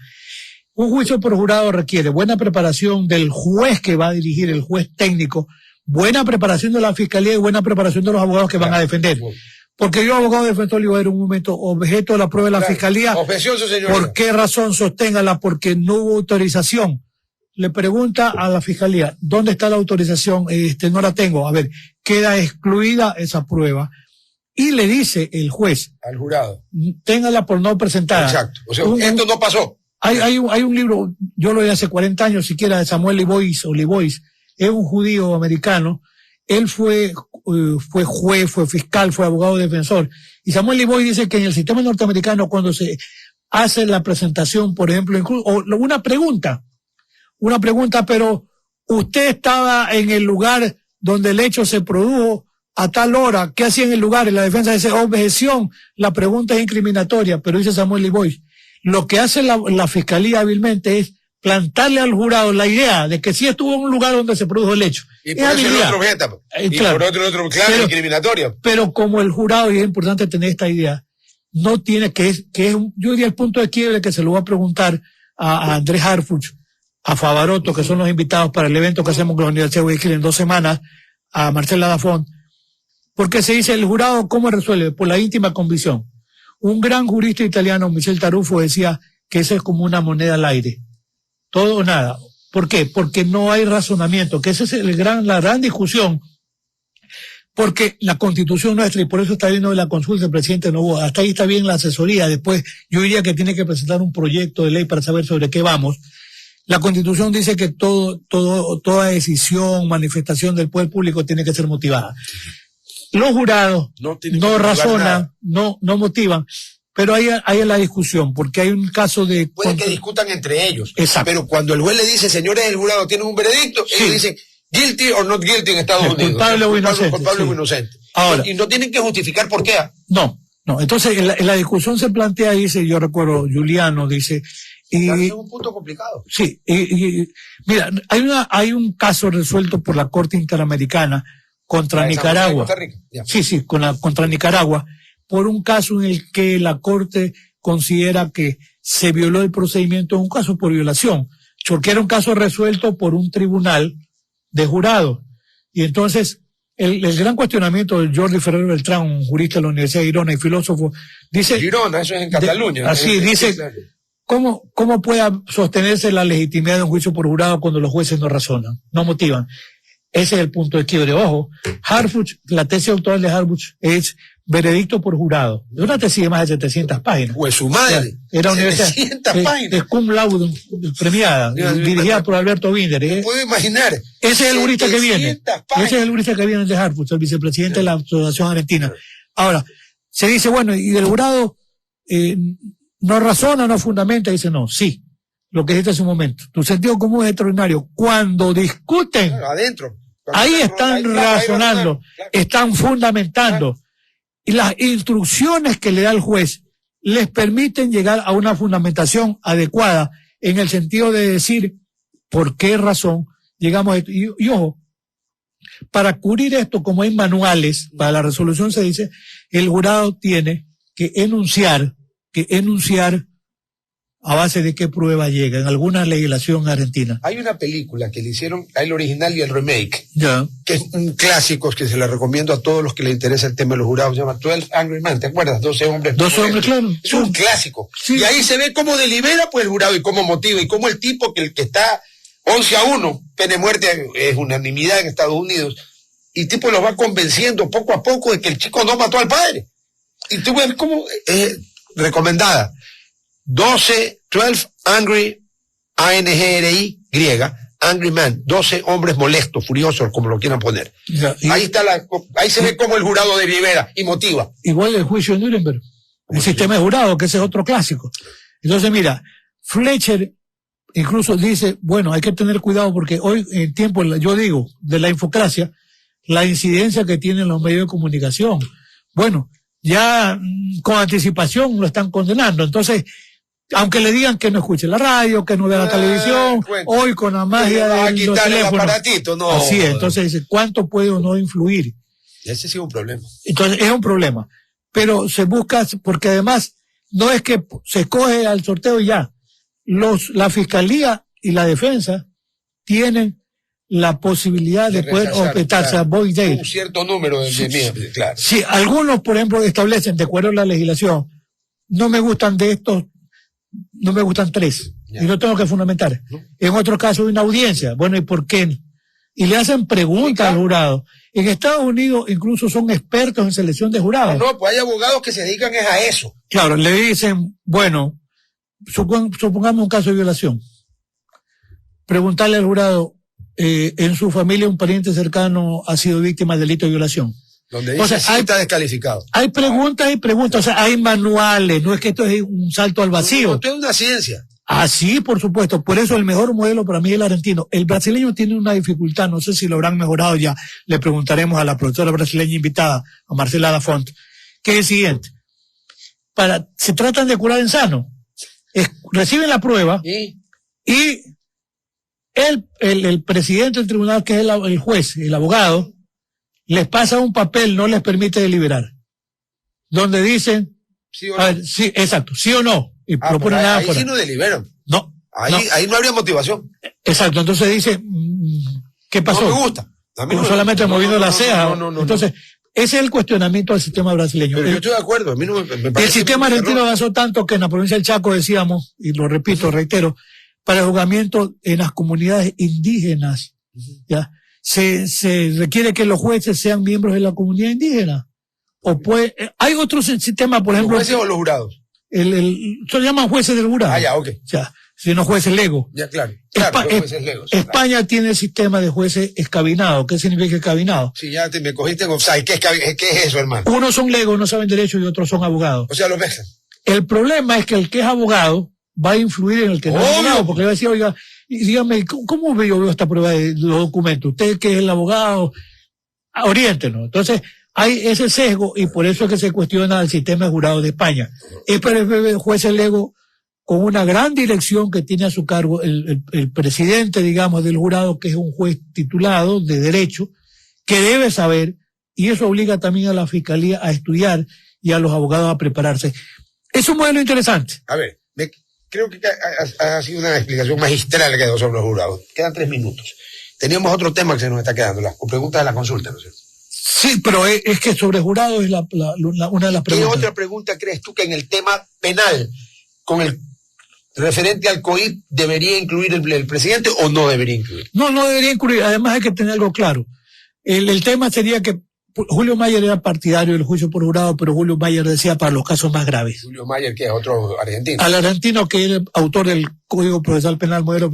Un juicio por jurado requiere buena preparación del juez que va a dirigir, el juez técnico, buena preparación de la fiscalía y buena preparación de los abogados que van a defender. Porque yo, abogado defensor, le voy a dar un momento objeto de la prueba de la fiscalía. Objeción, su señoría. ¿Por qué razón? Sosténgala, porque no hubo autorización. Le pregunta a la fiscalía, ¿dónde está la autorización? No la tengo. A ver, queda excluida esa prueba. Y le dice el juez, al jurado, téngala por no presentada. Exacto. O sea, esto no pasó. Hay un libro, yo lo leí hace 40 años siquiera, de Samuel Leibowitz, es un judío americano. Él fue juez, fue fiscal, fue abogado defensor. Y Samuel Leibowitz dice que en el sistema norteamericano, cuando se hace la presentación, por ejemplo, incluso, o una pregunta, pero usted estaba en el lugar donde el hecho se produjo a tal hora, ¿qué hacía en el lugar? Y la defensa dice, objeción, la pregunta es incriminatoria, pero dice Samuel Leibowitz, lo que hace la fiscalía hábilmente es plantarle al jurado la idea de que sí estuvo en un lugar donde se produjo el hecho. Y por eso el otro objeta. Y claro, por otro, claro, incriminatorio. Pero como el jurado, y es importante tener esta idea, no tiene yo diría el punto de quiebre que se lo voy a preguntar a Andrés Harfuch, a Favaroto, que son los invitados para el evento que hacemos con la Universidad de Guayaquil en 2 semanas, a Marcela Dafont, porque se dice, el jurado, ¿cómo resuelve? Por la íntima convicción. Un gran jurista italiano, Michel Tarufo, decía que eso es como una moneda al aire. Todo o nada. ¿Por qué? Porque no hay razonamiento, que esa es la gran discusión, porque la Constitución nuestra, y por eso está viendo la consulta del presidente Noboa, hasta ahí está bien la asesoría, después yo diría que tiene que presentar un proyecto de ley para saber sobre qué vamos. La Constitución dice que toda decisión, manifestación del poder público tiene que ser motivada. Los jurados no razonan, no motivan, pero ahí hay la discusión, porque hay un caso de... Puede que discutan entre ellos. Exacto. Pero cuando el juez le dice, señores del jurado, tienen un veredicto, Sí. ellos dicen, guilty or not guilty en Estados Unidos. Culpable o inocente. Culpable Sí. o inocente. Ahora. Y no tienen que justificar por qué. No. Entonces, en la discusión se plantea, dice, yo recuerdo, Juliano dice... Claro, es un punto complicado. Sí, mira, hay un caso resuelto por la Corte Interamericana contra Nicaragua. Sí, contra Nicaragua, por un caso en el que la Corte considera que se violó el procedimiento, un caso por violación, porque era un caso resuelto por un tribunal de jurado. Y entonces, el gran cuestionamiento de Jordi Ferrer Beltrán, un jurista de la Universidad de Girona y filósofo, dice... Girona, eso es en Cataluña. Así, dice... ¿Cómo puede sostenerse la legitimidad de un juicio por jurado cuando los jueces no razonan, no motivan? Ese es el punto de quiebre. Ojo, Harfuch, la tesis doctoral de Harfuch es veredicto por jurado. Es una tesis de más de 700 páginas. Pues su madre. Era 700 páginas. Es cum laude premiada, dirigida por Alberto Binder. ¿Me puedo imaginar? Ese es el jurista que viene. Páginas. Ese es el jurista que viene de Harfuch, el vicepresidente de la Asociación Argentina. Ahora, se dice, bueno, y del jurado... no razona, no fundamenta, dice no, sí, lo que dijiste hace un momento. Tu sentido común es extraordinario. Cuando discuten, Claro, adentro. ahí están razonando, están fundamentando. Y las instrucciones que le da el juez les permiten llegar a una fundamentación adecuada en el sentido de decir por qué razón llegamos a esto. Y ojo, para cubrir esto, como hay manuales, para la resolución se dice, el jurado tiene que enunciar a base de qué prueba llega en alguna legislación argentina. Hay una película que le hicieron, hay el original y el remake, Ya. que es un clásico que se le recomiendo a todos los que les interesa el tema de los jurados, se llama 12 Angry Men, ¿te acuerdas? 12 hombres. 12 hombres, claro. Es un clásico. Sí. Y ahí se ve cómo delibera pues el jurado y cómo motiva y cómo el tipo que está 11-1, pena de muerte es unanimidad en Estados Unidos, y el tipo los va convenciendo poco a poco de que el chico no mató al padre. Y tú ves cómo... recomendada 12 Angry ANGRI griega Angry Man, 12 hombres molestos, furiosos, como lo quieran poner. Ya, Ahí se ve cómo el jurado delibera y motiva. Igual el juicio de Nuremberg, el sistema de jurado, que ese es otro clásico. Entonces mira, Fletcher incluso dice, bueno, hay que tener cuidado porque hoy en tiempo, yo digo, de la infocracia, la incidencia que tienen los medios de comunicación, bueno, ya con anticipación lo están condenando. Entonces, aunque le digan que no escuche la radio, que no vea la televisión, hoy con la magia de los teléfonos. No. Así es, entonces dice, ¿cuánto puede o no influir? Ese sí es un problema. Entonces, es un problema. Pero se busca, porque además, no es que se escoge al sorteo y ya. La fiscalía y la defensa tienen la posibilidad de poder objetarse a void day. Un cierto número de miembros, claro. Sí, algunos, por ejemplo, establecen, de acuerdo a la legislación, no me gustan de estos, no me gustan 3, y no tengo que fundamentar. ¿No? En otro caso hay una audiencia, bueno, ¿y por qué? Y le hacen preguntas al jurado. En Estados Unidos incluso son expertos en selección de jurados. No, pues hay abogados que se dedican a eso. Claro, le dicen, bueno, supongamos un caso de violación. Preguntarle al jurado, en su familia un pariente cercano ha sido víctima de delito de violación. Donde dice, está descalificado. Hay preguntas y preguntas, o sea, hay manuales, no es que esto es un salto al vacío. Esto es una ciencia. Así, por supuesto, por eso el mejor modelo para mí es el argentino. El brasileño tiene una dificultad, no sé si lo habrán mejorado ya, le preguntaremos a la profesora brasileña invitada, a Marcela Dafont, que es el siguiente. Se tratan de curar en sano, reciben la prueba y el presidente del tribunal, que es el juez, el abogado, les pasa un papel, no les permite deliberar, donde dicen, sí o no. A ver, sí, exacto, sí o no, y proponen nada. Ahí sí no deliberan. No. Ahí no habría motivación. Exacto, entonces dice, ¿qué pasó? No me gusta. A mí no solamente moviendo la ceja. Entonces, ese es el cuestionamiento del sistema brasileño. Pero yo estoy de acuerdo, a mí no me parece. El sistema argentino avanzó tanto que en la provincia del Chaco decíamos, y lo repito, reitero, para el juzgamiento en las comunidades indígenas, ¿ya? Se requiere que los jueces sean miembros de la comunidad indígena. Hay otros sistemas, por ejemplo. ¿Los jueces o los jurados? Se llaman jueces del jurado. Ah, ya, ok. O sea, sino jueces legos. Ya, claro. Espa- Los jueces legos. España tiene el sistema de jueces escabinados. ¿Qué significa escabinado? Sí, ya me cogiste en offside. ¿Qué es eso, hermano? Unos son legos, no saben derecho, y otros son abogados. O sea, los mezclan. El problema es que el que es abogado va a influir en el que no es Obvio. abogado, porque le va a decir, oiga, y dígame, ¿cómo yo veo esta prueba de los documentos? Usted que es el abogado, oriéntenos. Entonces, hay ese sesgo y por eso es que se cuestiona el sistema de jurados de España. Es para el juez lego con una gran dirección que tiene a su cargo el presidente, digamos, del jurado, que es un juez titulado de derecho, que debe saber, y eso obliga también a la fiscalía a estudiar y a los abogados a prepararse. Es un modelo interesante. A ver, creo que ha sido una explicación magistral que ha dado sobre los jurados. Quedan 3 minutos. Teníamos otro tema que se nos está quedando, las preguntas de la consulta, ¿no es cierto? Sí, pero es que sobre jurado es una de las ¿Qué preguntas. otra pregunta crees tú que en el tema penal, con el referente al COIP, debería incluir el presidente o no debería incluir? No debería incluir. Además hay que tener algo claro. El tema sería que Julio Mayer era partidario del juicio por jurado, pero Julio Mayer decía para los casos más graves. Julio Mayer, que es otro argentino. Al argentino que era autor del Código Procesal Penal Modelo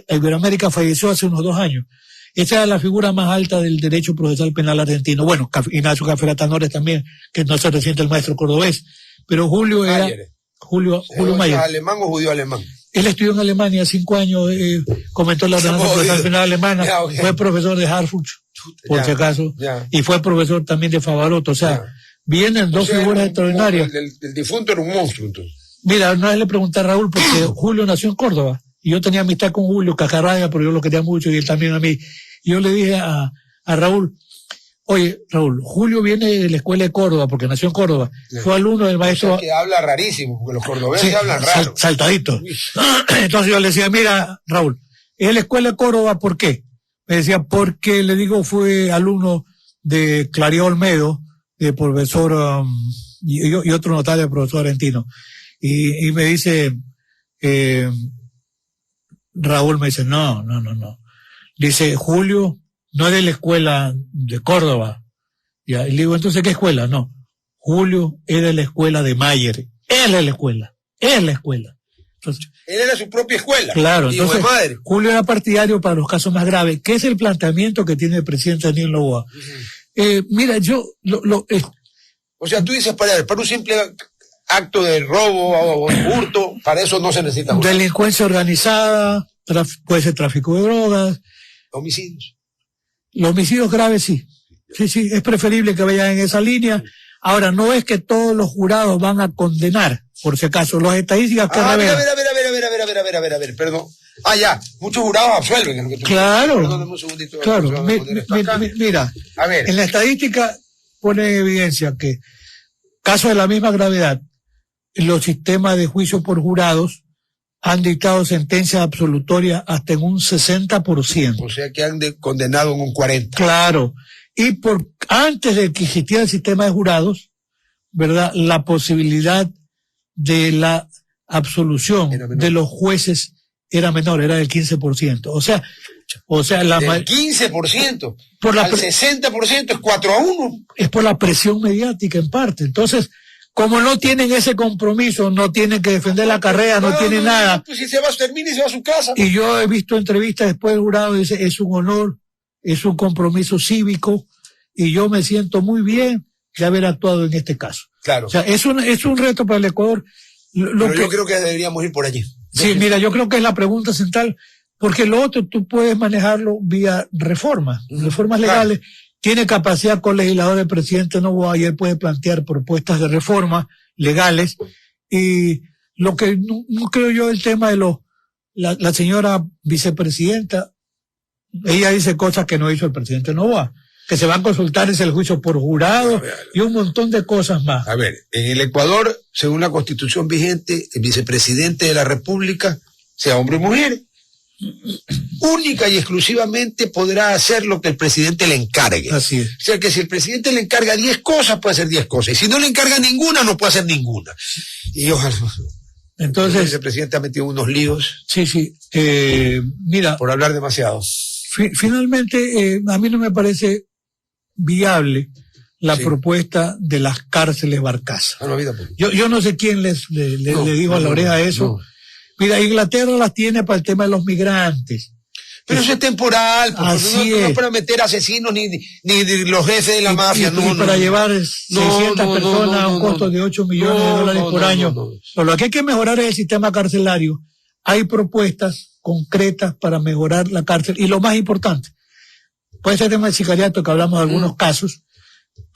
Iberoamérica falleció hace unos 2 años. Esa era la figura más alta del derecho procesal penal argentino. Bueno, Ignacio Café Tanores también, que no se resiente el maestro cordobés. Pero Julio era Julio Mayer. ¿Alemán o judío alemán? Él estudió en Alemania 5 años, comentó la ordenanza procesal penal alemana, Ya, okay. fue profesor de Hartford, por si acaso, y fue profesor también de Favarot. O sea, vienen dos figuras extraordinarias. El difunto era un monstruo, entonces. Mira, una vez le pregunté a Raúl, porque Julio nació en Córdoba, y yo tenía amistad con Julio, cajarraya, pero yo lo quería mucho, y él también a mí. Y yo le dije a Raúl, oye, Raúl, Julio viene de la escuela de Córdoba, porque nació en Córdoba, fue alumno del maestro... O sea, que habla rarísimo, porque los cordobeses hablan raro. Saltadito. Entonces yo le decía, mira, Raúl, es la escuela de Córdoba, ¿por qué? Me decía, porque, le digo, fue alumno de Clarín Olmedo, de profesor, y otro notario, profesor argentino. Y me dice, Raúl me dice, no. Dice, Julio no es de la escuela de Córdoba. Y le digo, entonces, ¿qué escuela? No. Julio es de la escuela de Mayer. Es la escuela. Entonces, él era su propia escuela. Claro, hijo entonces, de madre. Julio era partidario para los casos más graves, que es el planteamiento que tiene el presidente Daniel Noboa. Mira, yo, O sea, tú dices, para un simple acto de robo o hurto, para eso no se necesita jurado. delincuencia organizada, puede ser tráfico de drogas. Homicidios. Los homicidios graves sí. Sí, es preferible que vayan en esa línea. Ahora, no es que todos los jurados van a condenar, por si acaso, las estadísticas que revelan. A ver, perdón. Ya, muchos jurados absuelven. Es lo que tú Claro, Perdóname un segundito. claro. Vamos a poner esto acá. Mira, A ver. en la estadística pone en evidencia que casos de la misma gravedad, los sistemas de juicio por jurados han dictado sentencias absolutorias hasta en un 60%. O sea que han condenado en un 40%. Claro. Y antes de que existiera el sistema de jurados, ¿verdad? La posibilidad de la absolución de los jueces era menor, era del 15%. O sea, Del 15%. Al 60% es 4-1. Es por la presión mediática en parte. Entonces, como no tienen ese compromiso, no tienen que defender la carrera, no tienen nada. Pues si termina y se va a su casa. Y yo he visto entrevistas después del jurado, dice, es un honor, es un compromiso cívico, y yo me siento muy bien de haber actuado en este caso. Claro. O sea, es un reto para el Ecuador. Pero yo creo que deberíamos ir por allí. Sí, mira, yo creo que es la pregunta central, porque lo otro tú puedes manejarlo vía reformas legales. Claro. Tiene capacidad colegislador el presidente Noboa y él puede plantear propuestas de reforma legales. Y lo que no creo yo el tema de la señora vicepresidenta, ella dice cosas que no hizo el presidente Noboa, que se van a consultar en el juicio por jurado y un montón de cosas más. A ver, en el Ecuador, según la constitución vigente, el vicepresidente de la República, sea hombre o mujer, única y exclusivamente podrá hacer lo que el presidente le encargue. Así es. O sea que si el presidente le encarga 10 cosas, puede hacer 10 cosas. Y si no le encarga ninguna, no puede hacer ninguna. Y ojalá. Entonces, el vicepresidente ha metido unos líos. Sí. Mira. Por hablar demasiado. Finalmente, a mí no me parece viable la propuesta de las cárceles Barcaza. Yo no sé quién le dijo a la oreja eso. Mira, Inglaterra las tiene para el tema de los migrantes. Pero eso es temporal, porque Así no es. es para meter asesinos ni los jefes de la mafia. Y para llevar 600 personas a un costo de 8 millones de dólares por año. Pero lo que hay que mejorar es el sistema carcelario. Hay propuestas concretas para mejorar la cárcel. Y lo más importante, pues este tema del sicariato que hablamos de algunos casos,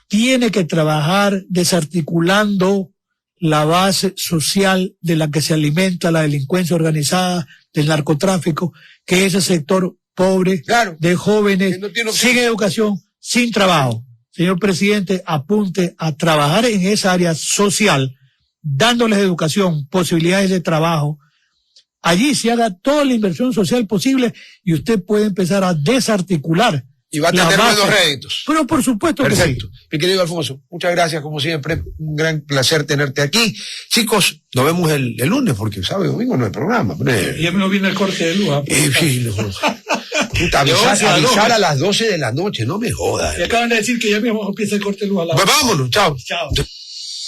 tiene que trabajar desarticulando la base social de la que se alimenta la delincuencia organizada, del narcotráfico, que es ese sector pobre, Claro, de jóvenes, que no tiene opción. sin educación, sin trabajo. Señor presidente, apunte a trabajar en esa área social, dándoles educación, posibilidades de trabajo. Allí se haga toda la inversión social posible y usted puede empezar a desarticular. Y va a la tener base. buenos réditos. Pero por supuesto Perfecto. que sí. Mi querido Alfonso, muchas gracias como siempre. Un gran placer tenerte aquí. Chicos, nos vemos el lunes porque sábado y domingo no hay programa. Ya me viene el corte de luz. Sí, no. Puta, avisar a las 12 de la noche, no me jodas. Y acaban de decir que ya mismo empieza el corte de luz a la Pues vámonos, chao. Chao.